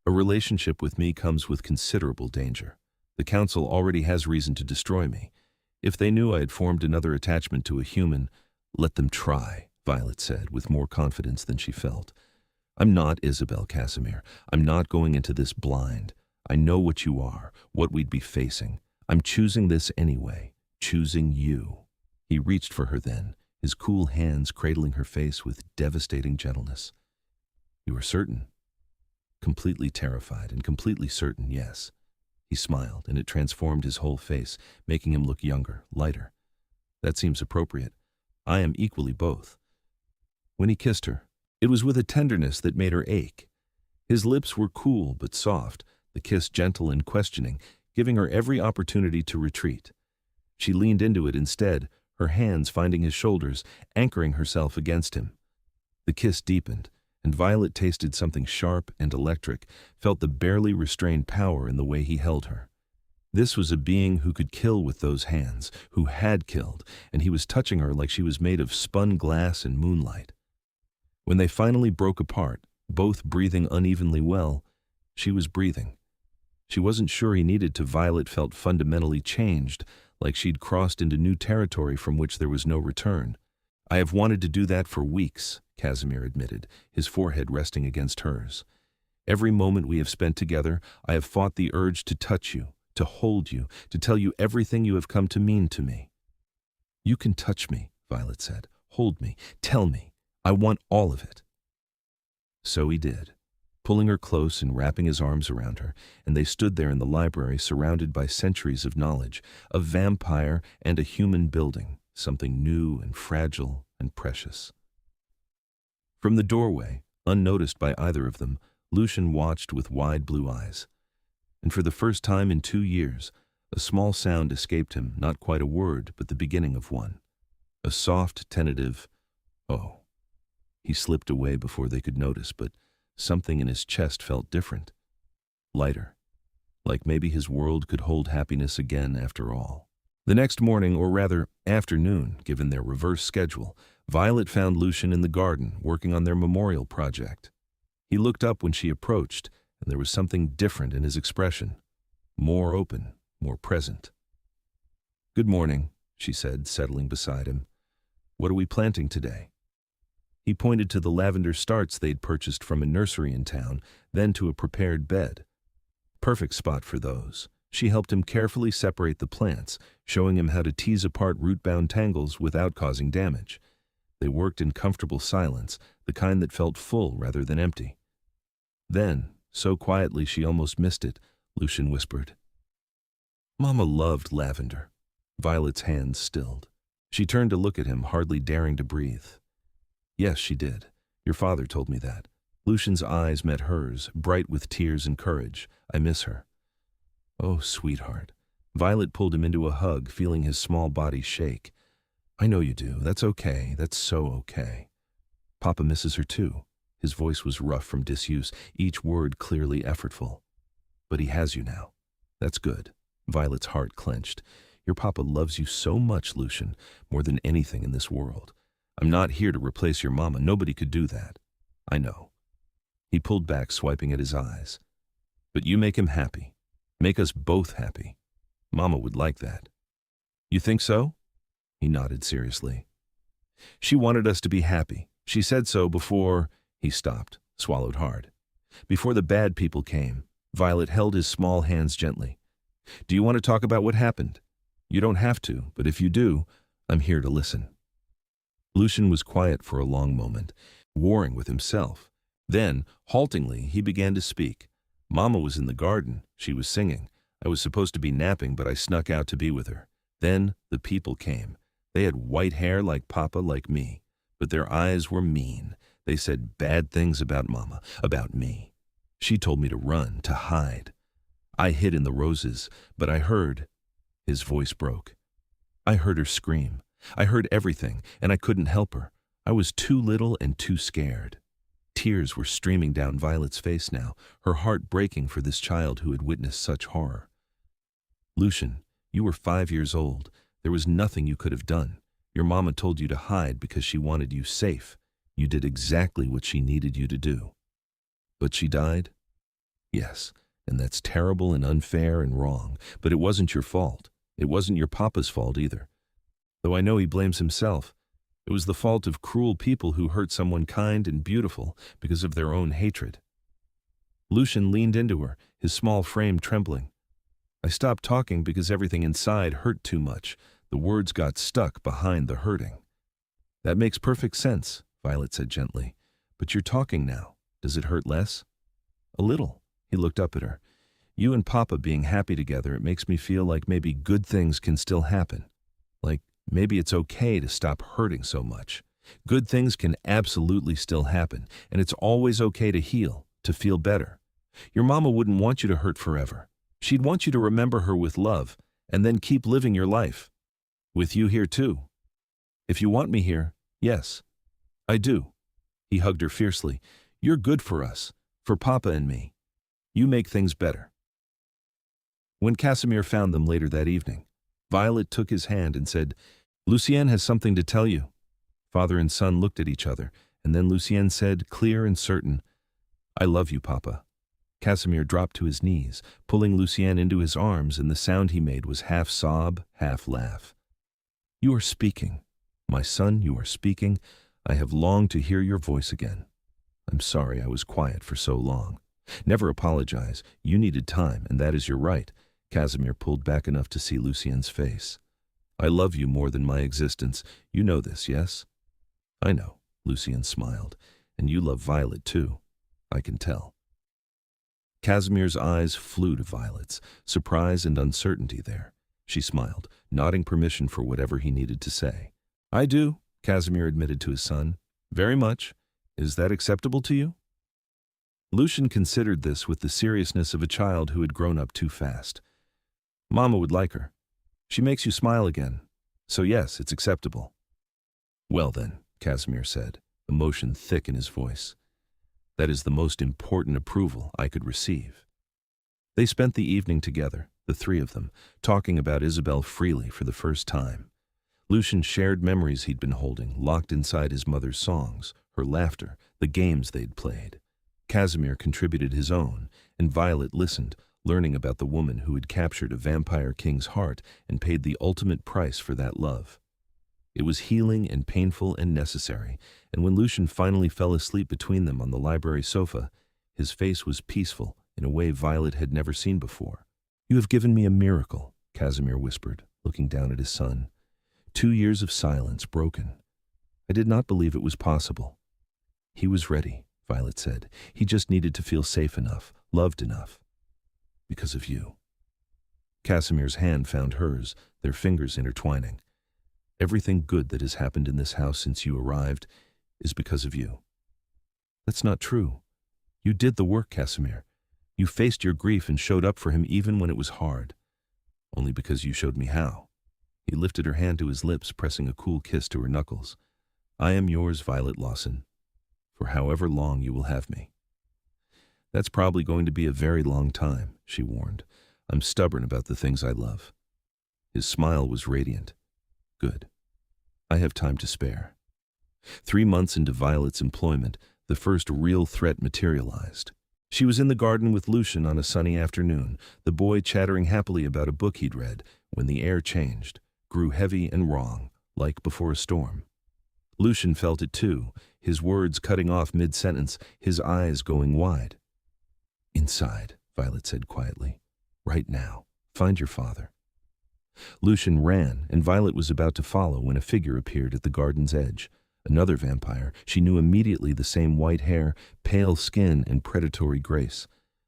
A relationship with me comes with considerable danger. The council already has reason to destroy me. If they knew I had formed another attachment to a human, let them try," Violet said, with more confidence than she felt. I'm not Isabel, Casimir. I'm not going into this blind. I know what you are, what we'd be facing. I'm choosing this anyway, choosing you. He reached for her then, his cool hands cradling her face with devastating gentleness. You are certain? Completely terrified and completely certain, yes. He smiled, and it transformed his whole face, making him look younger, lighter. That seems appropriate. I am equally both. When he kissed her, it was with a tenderness that made her ache. His lips were cool but soft, the kiss gentle and questioning, giving her every opportunity to retreat. She leaned into it instead, her hands finding his shoulders, anchoring herself against him. The kiss deepened, and Violet tasted something sharp and electric, felt the barely restrained power in the way he held her. This was a being who could kill with those hands, who had killed, and he was touching her like she was made of spun glass and moonlight. When they finally broke apart, both breathing unevenly well, she was breathing. She wasn't sure he needed to. Violet felt fundamentally changed, like she'd crossed into new territory from which there was no return. I have wanted to do that for weeks, Casimir admitted, his forehead resting against hers. Every moment we have spent together, I have fought the urge to touch you, to hold you, to tell you everything you have come to mean to me. You can touch me, Violet said. Hold me, tell me. I want all of it. So he did, pulling her close and wrapping his arms around her, and they stood there in the library surrounded by centuries of knowledge, a vampire and a human building, something new and fragile and precious. From the doorway, unnoticed by either of them, Lucian watched with wide blue eyes. And for the first time in 2 years, a small sound escaped him, not quite a word, but the beginning of one. A soft, tentative, "Oh." He slipped away before they could notice, but something in his chest felt different. Lighter. Like maybe his world could hold happiness again after all. The next morning, or rather afternoon, given their reverse schedule, Violet found Lucian in the garden, working on their memorial project. He looked up when she approached, and there was something different in his expression. More open, more present. "Good morning," she said, settling beside him. "What are we planting today?" He pointed to the lavender starts they'd purchased from a nursery in town, then to a prepared bed. Perfect spot for those. She helped him carefully separate the plants, showing him how to tease apart root-bound tangles without causing damage. They worked in comfortable silence, the kind that felt full rather than empty. Then, so quietly she almost missed it, Lucian whispered, "Mama loved lavender." Violet's hands stilled. She turned to look at him, hardly daring to breathe. "Yes, she did. Your father told me that." Lucian's eyes met hers, bright with tears and courage. "I miss her." "Oh, sweetheart." Violet pulled him into a hug, feeling his small body shake. "I know you do. That's okay. That's so okay." "Papa misses her too." His voice was rough from disuse, each word clearly effortful. "But he has you now. That's good." Violet's heart clenched. "Your papa loves you so much, Lucian, more than anything in this world. I'm not here to replace your mama. Nobody could do that. I know." He pulled back, swiping at his eyes. "But you make him happy. Make us both happy. Mama would like that." "You think so?" He nodded seriously. "She wanted us to be happy. She said so before—" He stopped, swallowed hard. "Before the bad people came." Violet held his small hands gently. "Do you want to talk about what happened? You don't have to, but if you do, I'm here to listen." Lucian was quiet for a long moment, warring with himself. Then, haltingly, he began to speak. "Mama was in the garden. She was singing. I was supposed to be napping, but I snuck out to be with her. Then the people came. They had white hair like Papa, like me. But their eyes were mean. They said bad things about Mama, about me. She told me to run, to hide. I hid in the roses, but I heard—" His voice broke. "I heard her scream. I heard everything, and I couldn't help her. I was too little and too scared." Tears were streaming down Violet's face now, her heart breaking for this child who had witnessed such horror. "Lucian, you were 5 years old. There was nothing you could have done. Your mama told you to hide because she wanted you safe. You did exactly what she needed you to do. But she died? Yes, and that's terrible and unfair and wrong, but it wasn't your fault. It wasn't your papa's fault either. Though I know he blames himself. It was the fault of cruel people who hurt someone kind and beautiful because of their own hatred. Lucian leaned into her, his small frame trembling. I stopped talking because everything inside hurt too much. The words got stuck behind the hurting. That makes perfect sense, Violet said gently. But you're talking now. Does it hurt less? A little. He looked up at her. You and Papa being happy together, it makes me feel like maybe good things can still happen. Like maybe it's okay to stop hurting so much. Good things can absolutely still happen, and it's always okay to heal, to feel better. Your mama wouldn't want you to hurt forever. She'd want you to remember her with love, and then keep living your life. With you here too. If you want me here, yes, I do. He hugged her fiercely. You're good for us, for Papa and me. You make things better. When Casimir found them later that evening, Violet took his hand and said, Lucien has something to tell you. Father and son looked at each other, and then Lucien said, clear and certain, I love you, Papa. Casimir dropped to his knees, pulling Lucien into his arms, and the sound he made was half sob, half laugh. You are speaking. My son, you are speaking. I have longed to hear your voice again. I'm sorry I was quiet for so long. Never apologize. You needed time, and that is your right. Casimir pulled back enough to see Lucien's face. I love you more than my existence. You know this, yes? I know, Lucien smiled. And you love Violet too. I can tell. Casimir's eyes flew to Violet's, surprise and uncertainty there. She smiled, nodding permission for whatever he needed to say. I do, Casimir admitted to his son. Very much. Is that acceptable to you? Lucian considered this with the seriousness of a child who had grown up too fast. Mama would like her. She makes you smile again. So yes, it's acceptable. Well then, Casimir said, emotion thick in his voice. That is the most important approval I could receive. They spent the evening together, the three of them, talking about Isabel freely for the first time. Lucian shared memories he'd been holding, locked inside his mother's songs, her laughter, the games they'd played. Casimir contributed his own, and Violet listened, learning about the woman who had captured a vampire king's heart and paid the ultimate price for that love. It was healing and painful and necessary, and when Lucian finally fell asleep between them on the library sofa, his face was peaceful in a way Violet had never seen before. You have given me a miracle, Casimir whispered, looking down at his son. 2 years of silence broken. I did not believe it was possible. He was ready, Violet said. He just needed to feel safe enough, loved enough. Because of you. Casimir's hand found hers, their fingers intertwining. Everything good that has happened in this house since you arrived is because of you. That's not true. You did the work, Casimir. You faced your grief and showed up for him even when it was hard. Only because you showed me how. He lifted her hand to his lips, pressing a cool kiss to her knuckles. I am yours, Violet Lawson, for however long you will have me. That's probably going to be a very long time, she warned. I'm stubborn about the things I love. His smile was radiant. Good. I have time to spare. 3 months into Violet's employment, the first real threat materialized. She was in the garden with Lucian on a sunny afternoon, the boy chattering happily about a book he'd read, when the air changed, grew heavy and wrong, like before a storm. Lucian felt it too, his words cutting off mid-sentence, his eyes going wide. Inside, Violet said quietly. Right now. Find your father. Lucian ran, and Violet was about to follow when a figure appeared at the garden's edge. Another vampire. She knew immediately the same white hair, pale skin, and predatory grace.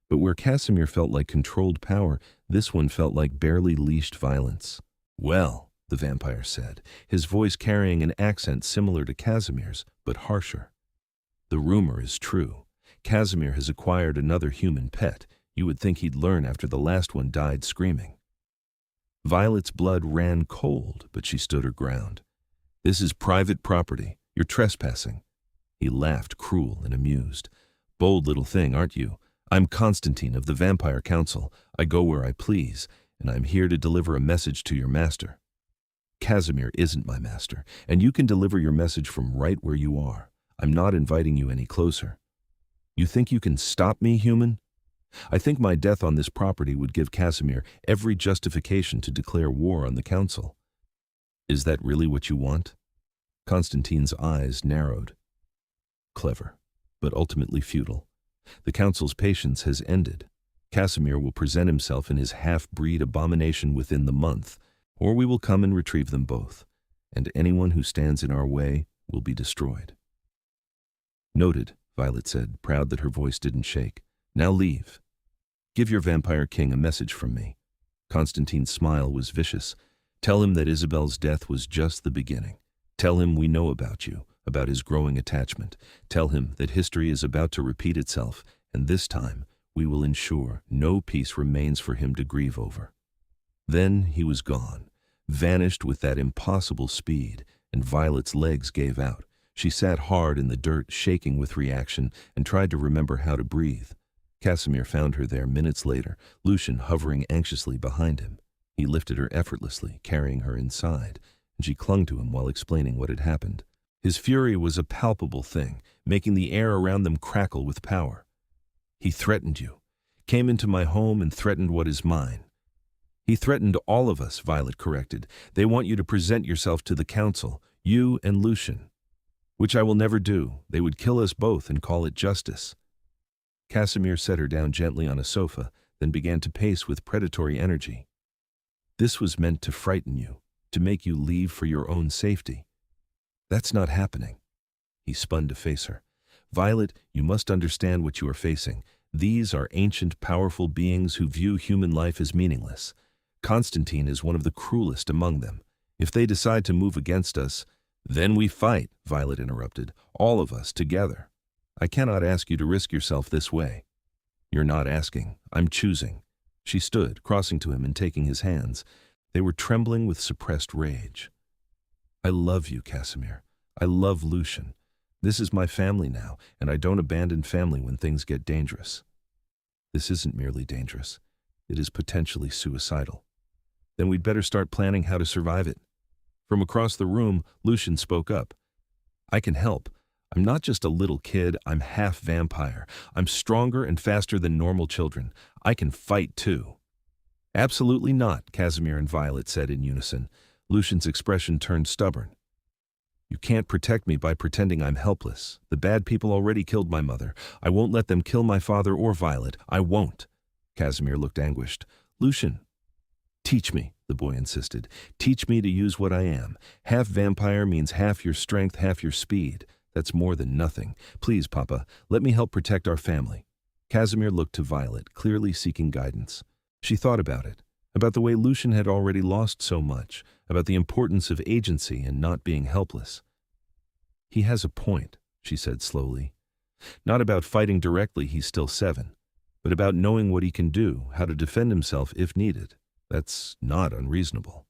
But where Casimir felt like controlled power, this one felt like barely leashed violence. Well, the vampire said, his voice carrying an accent similar to Casimir's, but harsher. The rumor is true. Casimir has acquired another human pet. You would think he'd learn after the last one died screaming. Violet's blood ran cold, but she stood her ground. This is private property. You're trespassing. He laughed, cruel and amused. Bold little thing, aren't you? I'm Constantine of the Vampire Council. I go where I please, and I'm here to deliver a message to your master. Casimir isn't my master, and you can deliver your message from right where you are. I'm not inviting you any closer. You think you can stop me, human? I think my death on this property would give Casimir every justification to declare war on the council. Is that really what you want? Constantine's eyes narrowed. Clever, but ultimately futile. The council's patience has ended. Casimir will present himself in his half-breed abomination within the month, or we will come and retrieve them both, and anyone who stands in our way will be destroyed. Noted, Violet said, proud that her voice didn't shake. Now leave. Give your vampire king a message from me. Constantine's smile was vicious. Tell him that Isabel's death was just the beginning. Tell him we know about you, about his growing attachment. Tell him that history is about to repeat itself, and this time we will ensure no peace remains for him to grieve over. Then he was gone, vanished with that impossible speed, and Violet's legs gave out. She sat hard in the dirt, shaking with reaction, and tried to remember how to breathe. Casimir found her there minutes later, Lucian hovering anxiously behind him. He lifted her effortlessly, carrying her inside, and she clung to him while explaining what had happened. His fury was a palpable thing, making the air around them crackle with power. He threatened you, came into my home and threatened what is mine. He threatened all of us, Violet corrected. They want you to present yourself to the council, you and Lucian. Which I will never do. They would kill us both and call it justice. Casimir set her down gently on a sofa, then began to pace with predatory energy. This was meant to frighten you, to make you leave for your own safety. That's not happening. He spun to face her. Violet, you must understand what you are facing. These are ancient, powerful beings who view human life as meaningless. Constantine is one of the cruelest among them. If they decide to move against us, then we fight, Violet interrupted, all of us together. I cannot ask you to risk yourself this way. You're not asking, I'm choosing. She stood, crossing to him and taking his hands. They were trembling with suppressed rage. I love you, Casimir. I love Lucian. This is my family now, and I don't abandon family when things get dangerous. This isn't merely dangerous. It is potentially suicidal. Then we'd better start planning how to survive it. From across the room, Lucian spoke up. I can help. I'm not just a little kid, I'm half vampire. I'm stronger and faster than normal children. I can fight too. Absolutely not, Casimir and Violet said in unison. Lucian's expression turned stubborn. You can't protect me by pretending I'm helpless. The bad people already killed my mother. I won't let them kill my father or Violet. I won't. Casimir looked anguished. Lucian. Teach me, the boy insisted. Teach me to use what I am. Half vampire means half your strength, half your speed. That's more than nothing. Please, Papa, let me help protect our family. Casimir looked to Violet, clearly seeking guidance. She thought about it, about the way Lucian had already lost so much, about the importance of agency and not being helpless. He has a point, she said slowly. Not about fighting directly, he's still 7, but about knowing what he can do, how to defend himself if needed. That's not unreasonable.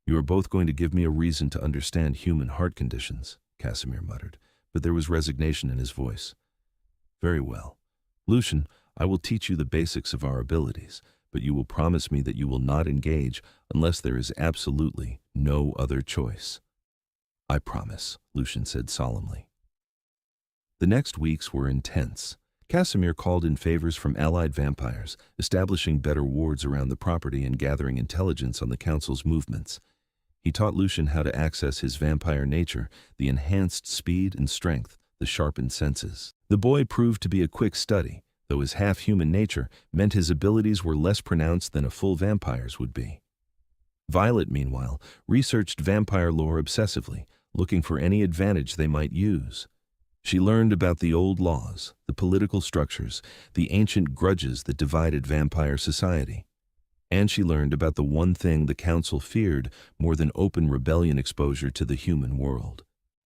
You are both going to give me a reason to understand human heart conditions, Casimir muttered, but there was resignation in his voice. Very well. Lucian, I will teach you the basics of our abilities, but you will promise me that you will not engage unless there is absolutely no other choice. I promise, Lucian said solemnly. The next weeks were intense. Casimir called in favors from allied vampires, establishing better wards around the property and gathering intelligence on the council's movements. He taught Lucian how to access his vampire nature, the enhanced speed and strength, the sharpened senses. The boy proved to be a quick study, though his half-human nature meant his abilities were less pronounced than a full vampire's would be. Violet, meanwhile, researched vampire lore obsessively, looking for any advantage they might use. She learned about the old laws, the political structures, the ancient grudges that divided vampire society. And she learned about the one thing the council feared more than open rebellion exposure to the human world.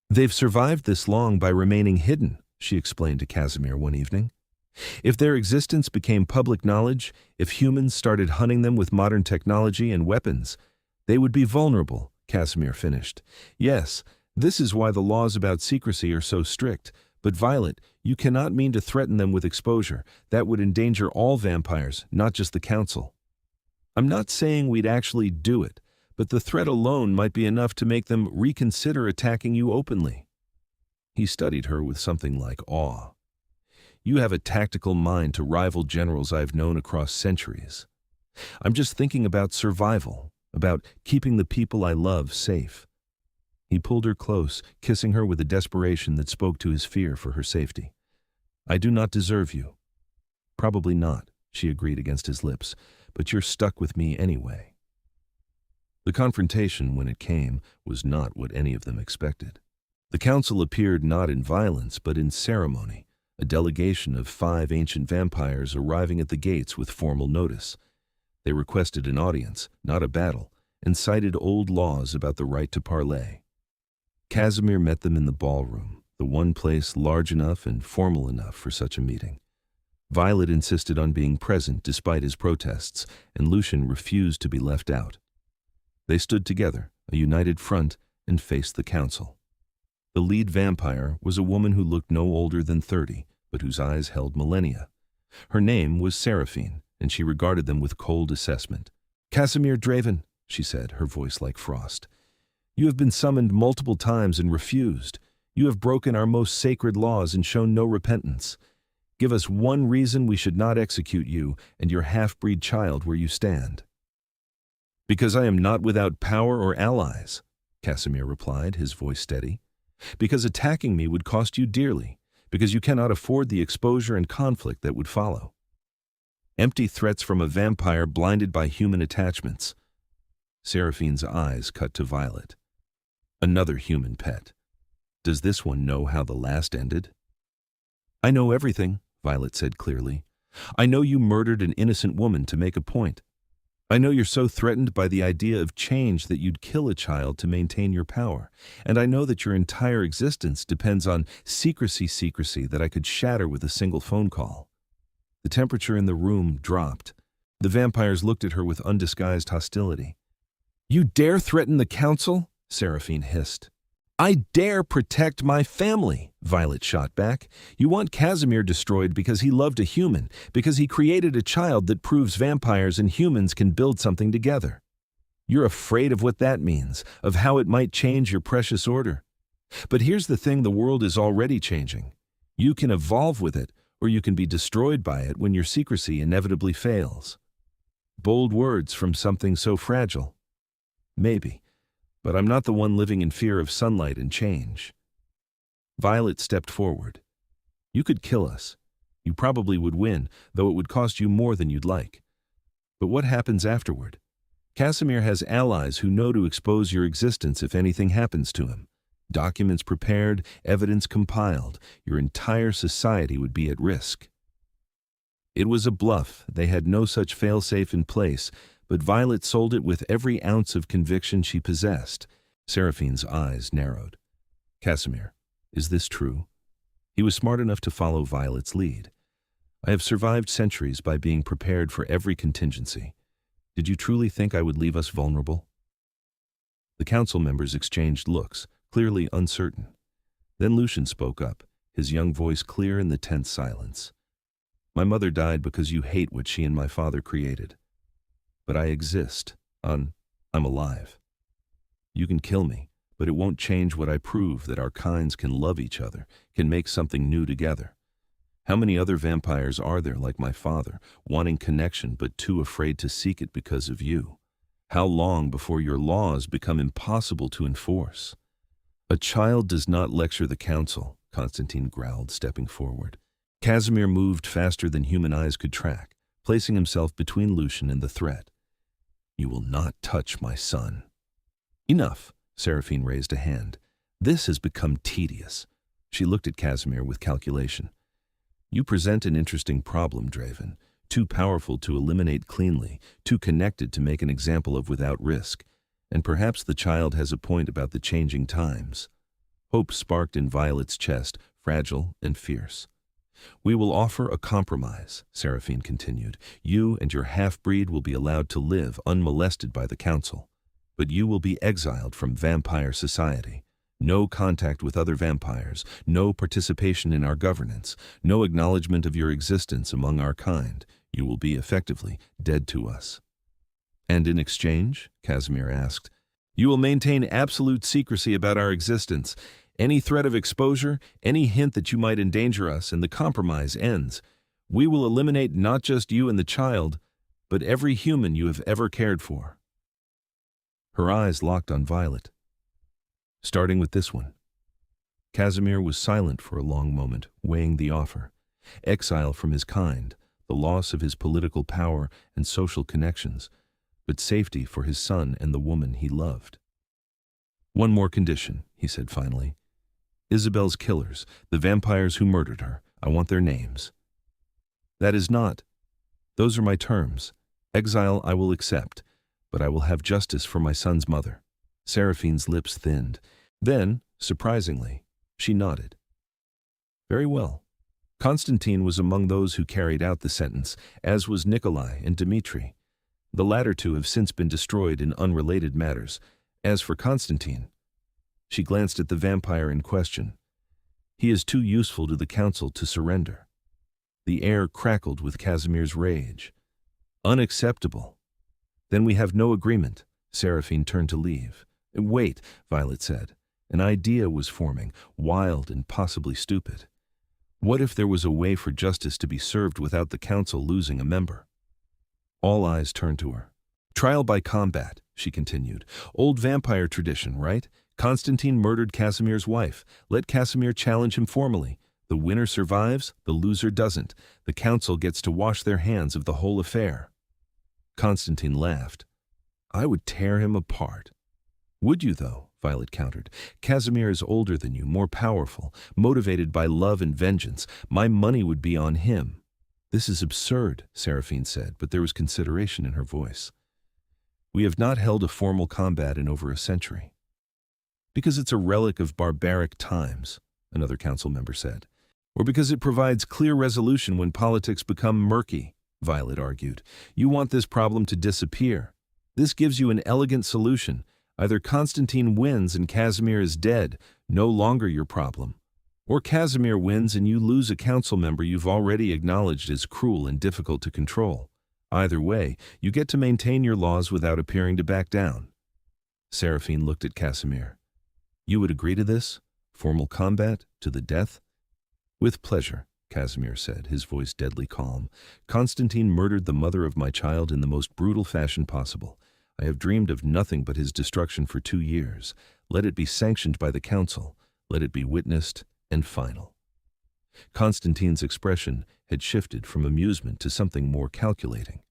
They've survived this long by remaining hidden, she explained to Casimir one evening. If their existence became public knowledge, if humans started hunting them with modern technology and weapons, they would be vulnerable, Casimir finished. Yes, this is why the laws about secrecy are so strict. But Violet, you cannot mean to threaten them with exposure. That would endanger all vampires, not just the council. I'm not saying we'd actually do it, but the threat alone might be enough to make them reconsider attacking you openly. He studied her with something like awe. You have a tactical mind to rival generals I've known across centuries. I'm just thinking about survival, about keeping the people I love safe. He pulled her close, kissing her with a desperation that spoke to his fear for her safety. "I do not deserve you." "Probably not," she agreed against his lips, "but you're stuck with me anyway." The confrontation, when it came, was not what any of them expected. The council appeared not in violence, but in ceremony, a delegation of 5 ancient vampires arriving at the gates with formal notice. They requested an audience, not a battle, and cited old laws about the right to parley. Casimir met them in the ballroom, the one place large enough and formal enough for such a meeting. Violet insisted on being present despite his protests, and Lucian refused to be left out. They stood together, a united front, and faced the council. The lead vampire was a woman who looked no older than 30, but whose eyes held millennia. Her name was Seraphine, and she regarded them with cold assessment. "Casimir Draven," she said, her voice like frost. "You have been summoned multiple times and refused. You have broken our most sacred laws and shown no repentance. Give us one reason we should not execute you and your half-breed child where you stand." "Because I am not without power or allies," Casimir replied, his voice steady. "Because attacking me would cost you dearly. Because you cannot afford the exposure and conflict that would follow." Empty threats from a vampire blinded by human attachments. Seraphine's eyes cut to Violet. Another human pet. Does this one know how the last ended? "I know everything," Violet said clearly. "I know you murdered an innocent woman to make a point. I know you're so threatened by the idea of change that you'd kill a child to maintain your power. And I know that your entire existence depends on secrecy that I could shatter with a single phone call." The temperature in the room dropped. The vampires looked at her with undisguised hostility. "You dare threaten the council?" Seraphine hissed. "I dare protect my family," Violet shot back. "You want Casimir destroyed because he loved a human, because he created a child that proves vampires and humans can build something together. You're afraid of what that means, of how it might change your precious order. But here's the thing, the world is already changing. You can evolve with it, or you can be destroyed by it when your secrecy inevitably fails." Bold words from something so fragile. Maybe. But I'm not the one living in fear of sunlight and change. Violet stepped forward. "You could kill us. You probably would win, though it would cost you more than you'd like. But what happens afterward? Casimir has allies who know to expose your existence if anything happens to him. Documents prepared, evidence compiled. Your entire society would be at risk." It was a bluff. They had no such failsafe in place, but Violet sold it with every ounce of conviction she possessed. Seraphine's eyes narrowed. "Casimir, is this true?" He was smart enough to follow Violet's lead. "I have survived centuries by being prepared for every contingency. Did you truly think I would leave us vulnerable?" The council members exchanged looks, clearly uncertain. Then Lucian spoke up, his young voice clear in the tense silence. "My mother died because you hate what she and my father created. But I exist. I'm alive. You can kill me, but it won't change what I prove, that our kinds can love each other, can make something new together. How many other vampires are there like my father, wanting connection but too afraid to seek it because of you? How long before your laws become impossible to enforce?" "A child does not lecture the council," Constantine growled, stepping forward. Casimir moved faster than human eyes could track, placing himself between Lucian and the threat. "You will not touch my son." "Enough," Seraphine raised a hand. "This has become tedious." She looked at Casimir with calculation. "You present an interesting problem, Draven. Too powerful to eliminate cleanly, too connected to make an example of without risk. And perhaps the child has a point about the changing times." Hope sparked in Violet's chest, fragile and fierce. "We will offer a compromise," Seraphine continued. "You and your half-breed will be allowed to live unmolested by the council. But you will be exiled from vampire society. No contact with other vampires, no participation in our governance, no acknowledgement of your existence among our kind. You will be effectively dead to us." "And in exchange?" Casimir asked. "You will maintain absolute secrecy about our existence. Any threat of exposure, any hint that you might endanger us, and the compromise ends. We will eliminate not just you and the child, but every human you have ever cared for." Her eyes locked on Violet. starting with this one." Casimir was silent for a long moment, weighing the offer. Exile from his kind, the loss of his political power and social connections, but safety for his son and the woman he loved. "One more condition," he said finally. "Isabel's killers, the vampires who murdered her, I want their names." "That is not. Those are my terms. Exile I will accept, but I will have justice for my son's mother." Seraphine's lips thinned. Then, surprisingly, she nodded. "Very well." Constantine was among those who carried out the sentence, as was Nikolai and Dmitri. The latter two have since been destroyed in unrelated matters. As for Constantine, she glanced at the vampire in question. "He is too useful to the council to surrender." The air crackled with Casimir's rage. "Unacceptable. Then we have no agreement." Seraphine turned to leave. "Wait," Violet said. An idea was forming, wild and possibly stupid. What if there was a way for justice to be served without the council losing a member? All eyes turned to her. "Trial by combat," she continued. "Old vampire tradition, right? Constantine murdered Casimir's wife. Let Casimir challenge him formally. The winner survives, the loser doesn't. The council gets to wash their hands of the whole affair." Constantine laughed. "I would tear him apart." "Would you, though?" Violet countered. "Casimir is older than you, more powerful, motivated by love and vengeance. My money would be on him." "This is absurd," Seraphine said, but there was consideration in her voice. "We have not held a formal combat in over a century." "Because it's a relic of barbaric times," another council member said. "Or because it provides clear resolution when politics become murky," Violet argued. "You want this problem to disappear. This gives you an elegant solution. Either Constantine wins and Casimir is dead, no longer your problem. Or Casimir wins and you lose a council member you've already acknowledged as cruel and difficult to control. Either way, you get to maintain your laws without appearing to back down." Seraphine looked at Casimir. "You would agree to this? Formal combat, to the death?" "With pleasure," Casimir said, his voice deadly calm. "Constantine murdered the mother of my child in the most brutal fashion possible. I have dreamed of nothing but his destruction for 2 years. Let it be sanctioned by the council. Let it be witnessed and final." Constantine's expression had shifted from amusement to something more calculating.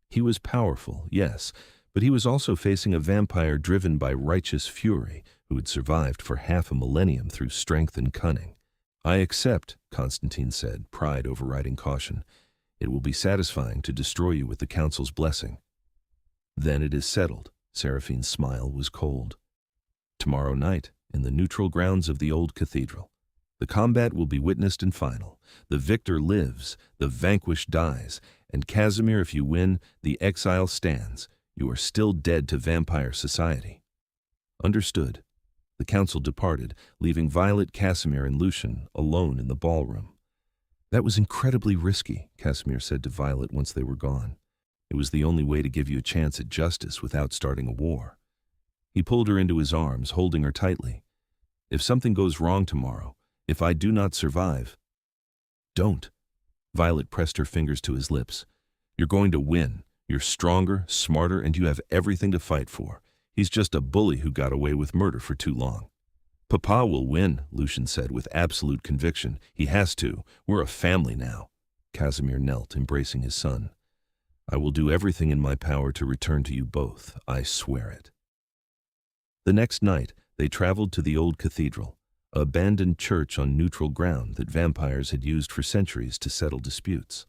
He was powerful, yes, but he was also facing a vampire driven by righteous fury who had survived for half a millennium through strength and cunning. "I accept," Constantine said, pride overriding caution. "It will be satisfying to destroy you with the council's blessing." "Then it is settled." Seraphine's smile was cold. "Tomorrow night, in the neutral grounds of the old cathedral. The combat will be witnessed and final. The victor lives, the vanquished dies, and Casimir, if you win, the exile stands. You are still dead to vampire society." "Understood." The council departed, leaving Violet, Casimir, and Lucian alone in the ballroom. "That was incredibly risky," Casimir said to Violet once they were gone. "It was the only way to give you a chance at justice without starting a war." He pulled her into his arms, holding her tightly. "If something goes wrong tomorrow, if I do not survive—" "Don't." Violet pressed her fingers to his lips. "You're going to win. You're stronger, smarter, and you have everything to fight for. He's just a bully who got away with murder for too long." "Papa will win," Lucian said with absolute conviction. "He has to. We're a family now." Casimir knelt, embracing his son. "I will do everything in my power to return to you both. I swear it." The next night, they traveled to the old cathedral, an abandoned church on neutral ground that vampires had used for centuries to settle disputes.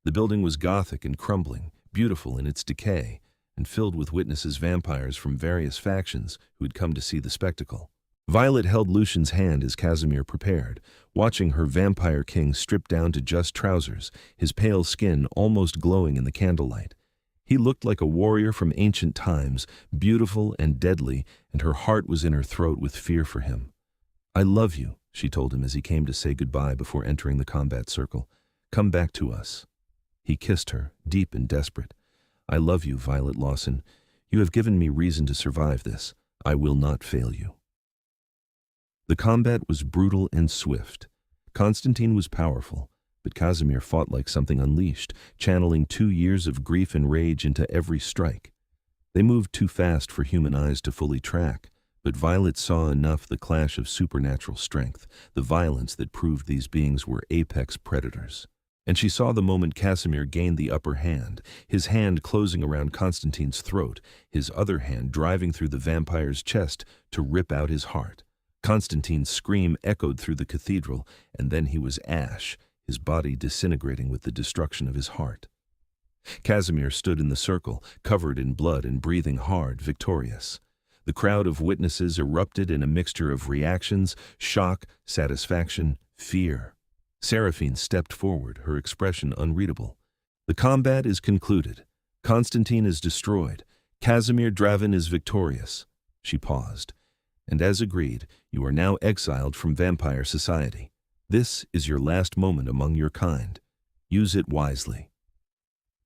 The building was Gothic and crumbling, beautiful in its decay, and filled with witnesses vampires from various factions who had come to see the spectacle. Violet held Lucian's hand as Casimir prepared, watching her vampire king strip down to just trousers, his pale skin almost glowing in the candlelight. He looked like a warrior from ancient times, beautiful and deadly, and her heart was in her throat with fear for him. "I love you," she told him as he came to say goodbye before entering the combat circle. "Come back to us." He kissed her, deep and desperate. "I love you, Violet Lawson. You have given me reason to survive this. I will not fail you." The combat was brutal and swift. Constantine was powerful, but Casimir fought like something unleashed, channeling 2 years of grief and rage into every strike. They moved too fast for human eyes to fully track, But Violet saw enough the clash of supernatural strength, the violence that proved these beings were apex predators. And she saw the moment Casimir gained the upper hand, his hand closing around Constantine's throat, his other hand driving through the vampire's chest to rip out his heart. Constantine's scream echoed through the cathedral, and then he was ash, his body disintegrating with the destruction of his heart. Casimir stood in the circle, covered in blood and breathing hard, victorious. The crowd of witnesses erupted in a mixture of reactions: shock, satisfaction, fear. Seraphine stepped forward, her expression unreadable. The combat is concluded. Constantine is destroyed. Casimir Draven is victorious. She paused. And as agreed, you are now exiled from vampire society. This is your last moment among your kind. Use it wisely.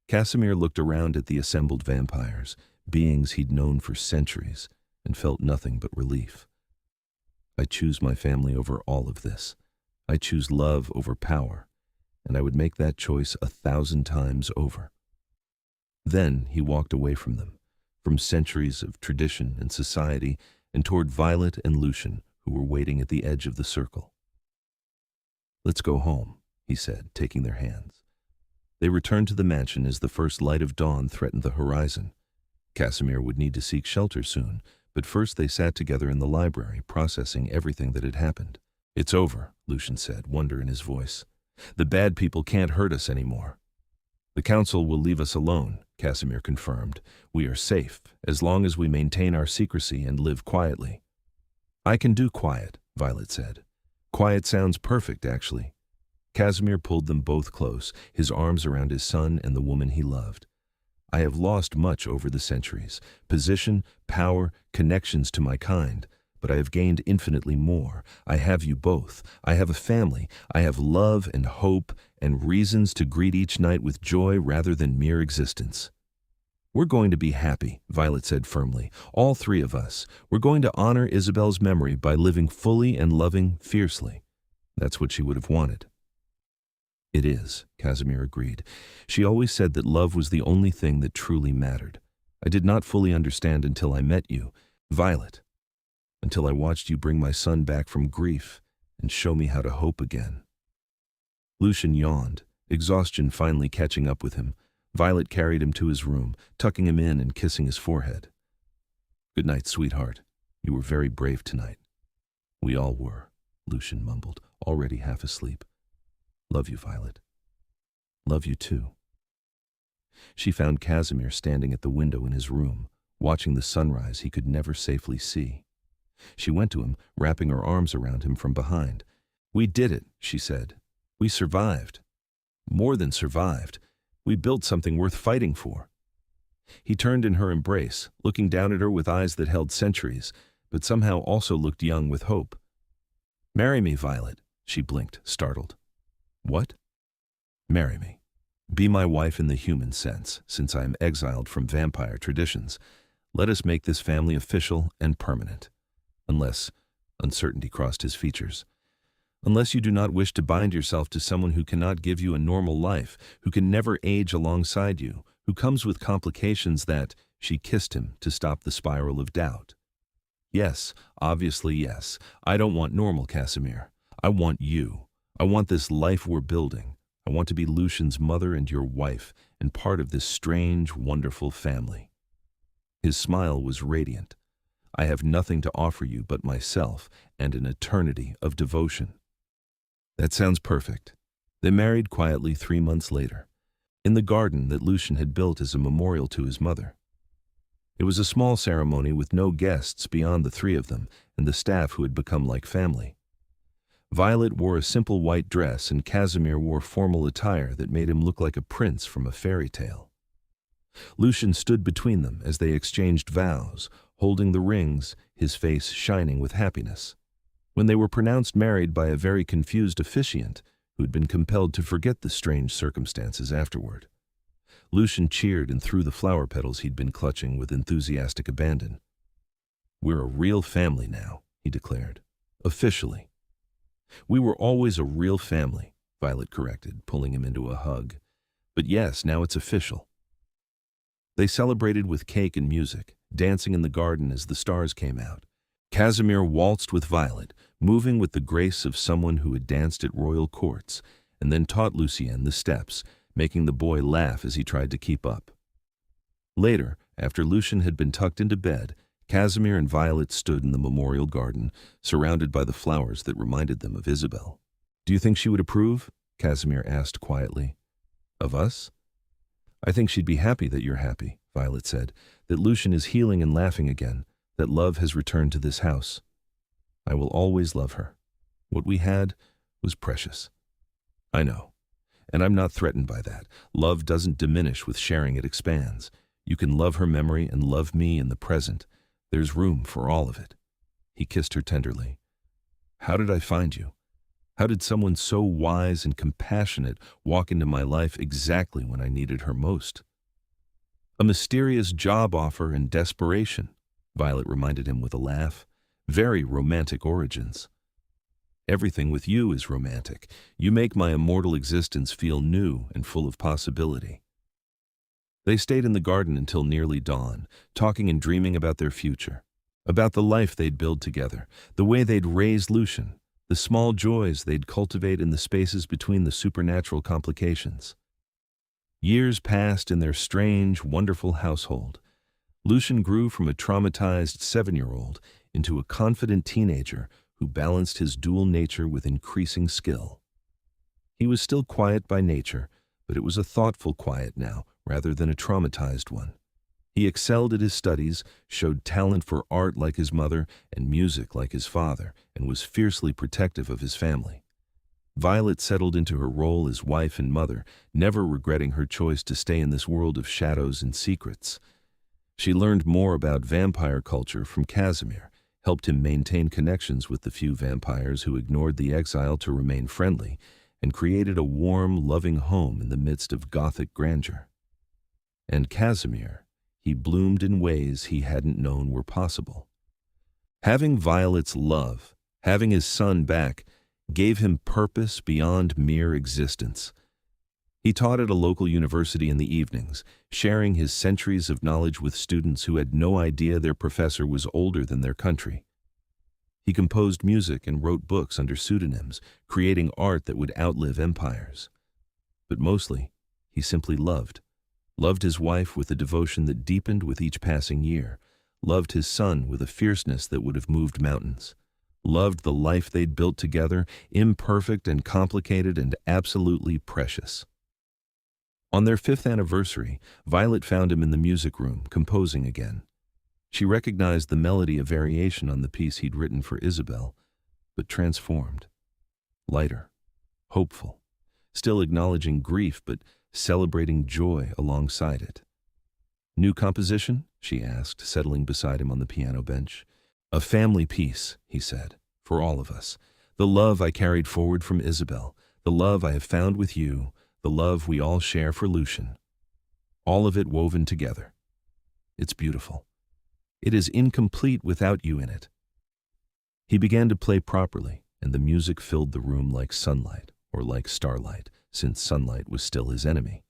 Casimir looked around at the assembled vampires, beings he'd known for centuries, and felt nothing but relief. I choose my family over all of this. I choose love over power, and I would make that choice 1,000 times over. Then he walked away from them, from centuries of tradition and society, and toward Violet and Lucian, who were waiting at the edge of the circle. "Let's go home," he said, taking their hands. They returned to the mansion as the first light of dawn threatened the horizon. Casimir would need to seek shelter soon, but first they sat together in the library, processing everything that had happened. "It's over," Lucian said, wonder in his voice. "The bad people can't hurt us anymore." "The council will leave us alone," Casimir confirmed. "We are safe, as long as we maintain our secrecy and live quietly." "I can do quiet," Violet said. "Quiet sounds perfect, actually." Casimir pulled them both close, his arms around his son and the woman he loved. "I have lost much over the centuries: position, power, connections to my kind. But I have gained infinitely more. I have you both. I have a family. I have love and hope and reasons to greet each night with joy rather than mere existence." "We're going to be happy," Violet said firmly. "All three of us. We're going to honor Isabel's memory by living fully and loving fiercely." That's what she would have wanted. "It is," Casimir agreed. "She always said that love was the only thing that truly mattered. I did not fully understand until I met you, Violet. Until I watched you bring my son back from grief and show me how to hope again." Lucian yawned, exhaustion finally catching up with him. Violet carried him to his room, tucking him in and kissing his forehead. "Good night, sweetheart. You were very brave tonight." "We all were," Lucian mumbled, already half asleep. "Love you, Violet." "Love you too." She found Casimir standing at the window in his room, watching the sunrise he could never safely see. She went to him, wrapping her arms around him from behind. "We did it," she said. "We survived. More than survived. We built something worth fighting for." He turned in her embrace, looking down at her with eyes that held centuries, but somehow also looked young with hope. "Marry me, Violet," she blinked, startled. "What?" "Marry me. Be my wife in the human sense, since I am exiled from vampire traditions. Let us make this family official and permanent. Unless," uncertainty crossed his features, "unless you do not wish to bind yourself to someone who cannot give you a normal life, who can never age alongside you, who comes with complications that—" She kissed him to stop the spiral of doubt. "Yes, obviously yes. I don't want normal Casimir. I want you. I want this life we're building. I want to be Lucian's mother and your wife, and part of this strange, wonderful family." His smile was radiant. "I have nothing to offer you but myself and an eternity of devotion." "That sounds perfect." They married quietly 3 months later, in the garden that Lucian had built as a memorial to his mother. It was a small ceremony with no guests beyond the three of them and the staff who had become like family. Violet wore a simple white dress and Casimir wore formal attire that made him look like a prince from a fairy tale. Lucian stood between them as they exchanged vows, holding the rings, his face shining with happiness. When they were pronounced married by a very confused officiant, who had been compelled to forget the strange circumstances afterward, Lucian cheered and threw the flower petals he'd been clutching with enthusiastic abandon. "We're a real family now," he declared. "Officially." "We were always a real family," Violet corrected, pulling him into a hug. "But yes, now it's official." They celebrated with cake and music, dancing in the garden as the stars came out. Casimir waltzed with Violet, moving with the grace of someone who had danced at royal courts, and then taught Lucien the steps, making the boy laugh as he tried to keep up. Later, after Lucien had been tucked into bed, Casimir and Violet stood in the memorial garden, surrounded by the flowers that reminded them of Isabel. "Do you think she would approve?" Casimir asked quietly. "Of us?" "I think she'd be happy that you're happy," Violet said, "that Lucien is healing and laughing again, that love has returned to this house. I will always love her. What we had was precious." "I know, and I'm not threatened by that. Love doesn't diminish with sharing, it expands. You can love her memory and love me in the present. There's room for all of it." He kissed her tenderly. "How did I find you? How did someone so wise and compassionate walk into my life exactly when I needed her most?" "A mysterious job offer and desperation," Violet reminded him with a laugh. "Very romantic origins." "Everything with you is romantic. You make my immortal existence feel new and full of possibility." They stayed in the garden until nearly dawn, talking and dreaming about their future, about the life they'd build together, the way they'd raise Lucien, the small joys they'd cultivate in the spaces between the supernatural complications. Years passed in their strange, wonderful household. Lucien grew from a traumatized 7-year-old into a confident teenager who balanced his dual nature with increasing skill. He was still quiet by nature, but it was a thoughtful quiet now, rather than a traumatized one. He excelled at his studies, showed talent for art like his mother and music like his father, and was fiercely protective of his family. Violet settled into her role as wife and mother, never regretting her choice to stay in this world of shadows and secrets. She learned more about vampire culture from Casimir, helped him maintain connections with the few vampires who ignored the exile to remain friendly, and created a warm, loving home in the midst of Gothic grandeur. And Casimir, he bloomed in ways he hadn't known were possible. Having Violet's love, having his son back, gave him purpose beyond mere existence. He taught at a local university in the evenings, sharing his centuries of knowledge with students who had no idea their professor was older than their country. He composed music and wrote books under pseudonyms, creating art that would outlive empires. But mostly, he simply loved his wife with a devotion that deepened with each passing year, loved his son with a fierceness that would have moved mountains, loved the life they'd built together, imperfect and complicated and absolutely precious. On their 5th anniversary, Violet found him in the music room, composing again. She recognized the melody of variation on the piece he'd written for Isabel, but transformed. Lighter, hopeful, still acknowledging grief, but celebrating joy alongside it. "New composition?" she asked, settling beside him on the piano bench. "A family piece," he said, "for all of us. The love I carried forward from Isabel, the love I have found with you, the love we all share for Lucien. All of it woven together. It's beautiful. It is incomplete without you in it." He began to play properly, and the music filled the room like sunlight, or like starlight, since sunlight was still his enemy.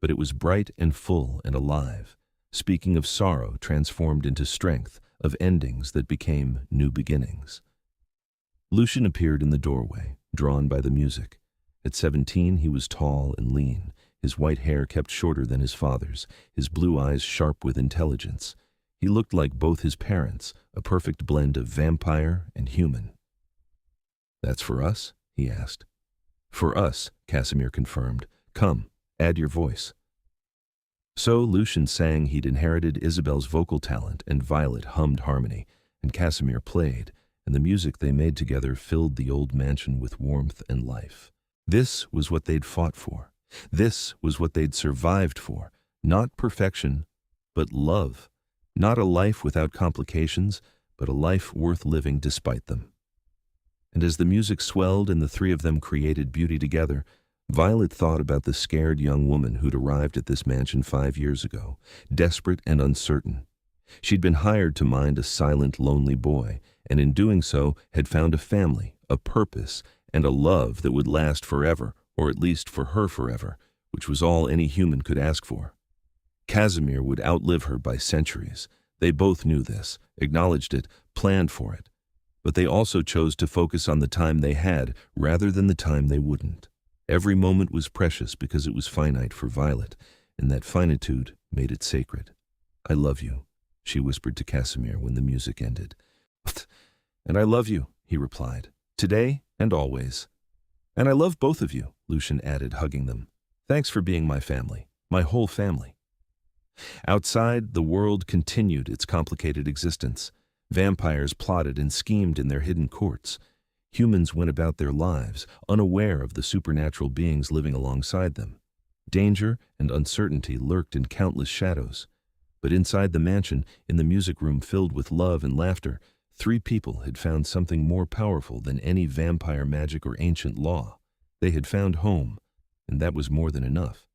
But it was bright and full and alive, speaking of sorrow transformed into strength, of endings that became new beginnings. Lucien appeared in the doorway, drawn by the music. At 17, he was tall and lean, his white hair kept shorter than his father's, his blue eyes sharp with intelligence. He looked like both his parents, a perfect blend of vampire and human. "That's for us?" he asked. "For us," Casimir confirmed. "Come, add your voice." So Lucien sang he'd inherited Isabel's vocal talent, and Violet hummed harmony, and Casimir played, and the music they made together filled the old mansion with warmth and life. This was what they'd fought for. This was what they'd survived for. Not perfection, but love. Not a life without complications, but a life worth living despite them. And as the music swelled and the three of them created beauty together, Violet thought about the scared young woman who'd arrived at this mansion 5 years ago, desperate and uncertain. She'd been hired to mind a silent, lonely boy, and in doing so had found a family, a purpose, and a love that would last forever, or at least for her forever, which was all any human could ask for. Casimir would outlive her by centuries. They both knew this, acknowledged it, planned for it. But they also chose to focus on the time they had rather than the time they wouldn't. Every moment was precious because it was finite for Violet, and that finitude made it sacred. "I love you," she whispered to Casimir when the music ended. "And I love you," he replied, "today and always." "And I love both of you," Lucian added, hugging them. "Thanks for being my family, my whole family." Outside, the world continued its complicated existence. Vampires plotted and schemed in their hidden courts. Humans went about their lives, unaware of the supernatural beings living alongside them. Danger and uncertainty lurked in countless shadows. But inside the mansion, in the music room filled with love and laughter, 3 people had found something more powerful than any vampire magic or ancient law. They had found home, and that was more than enough.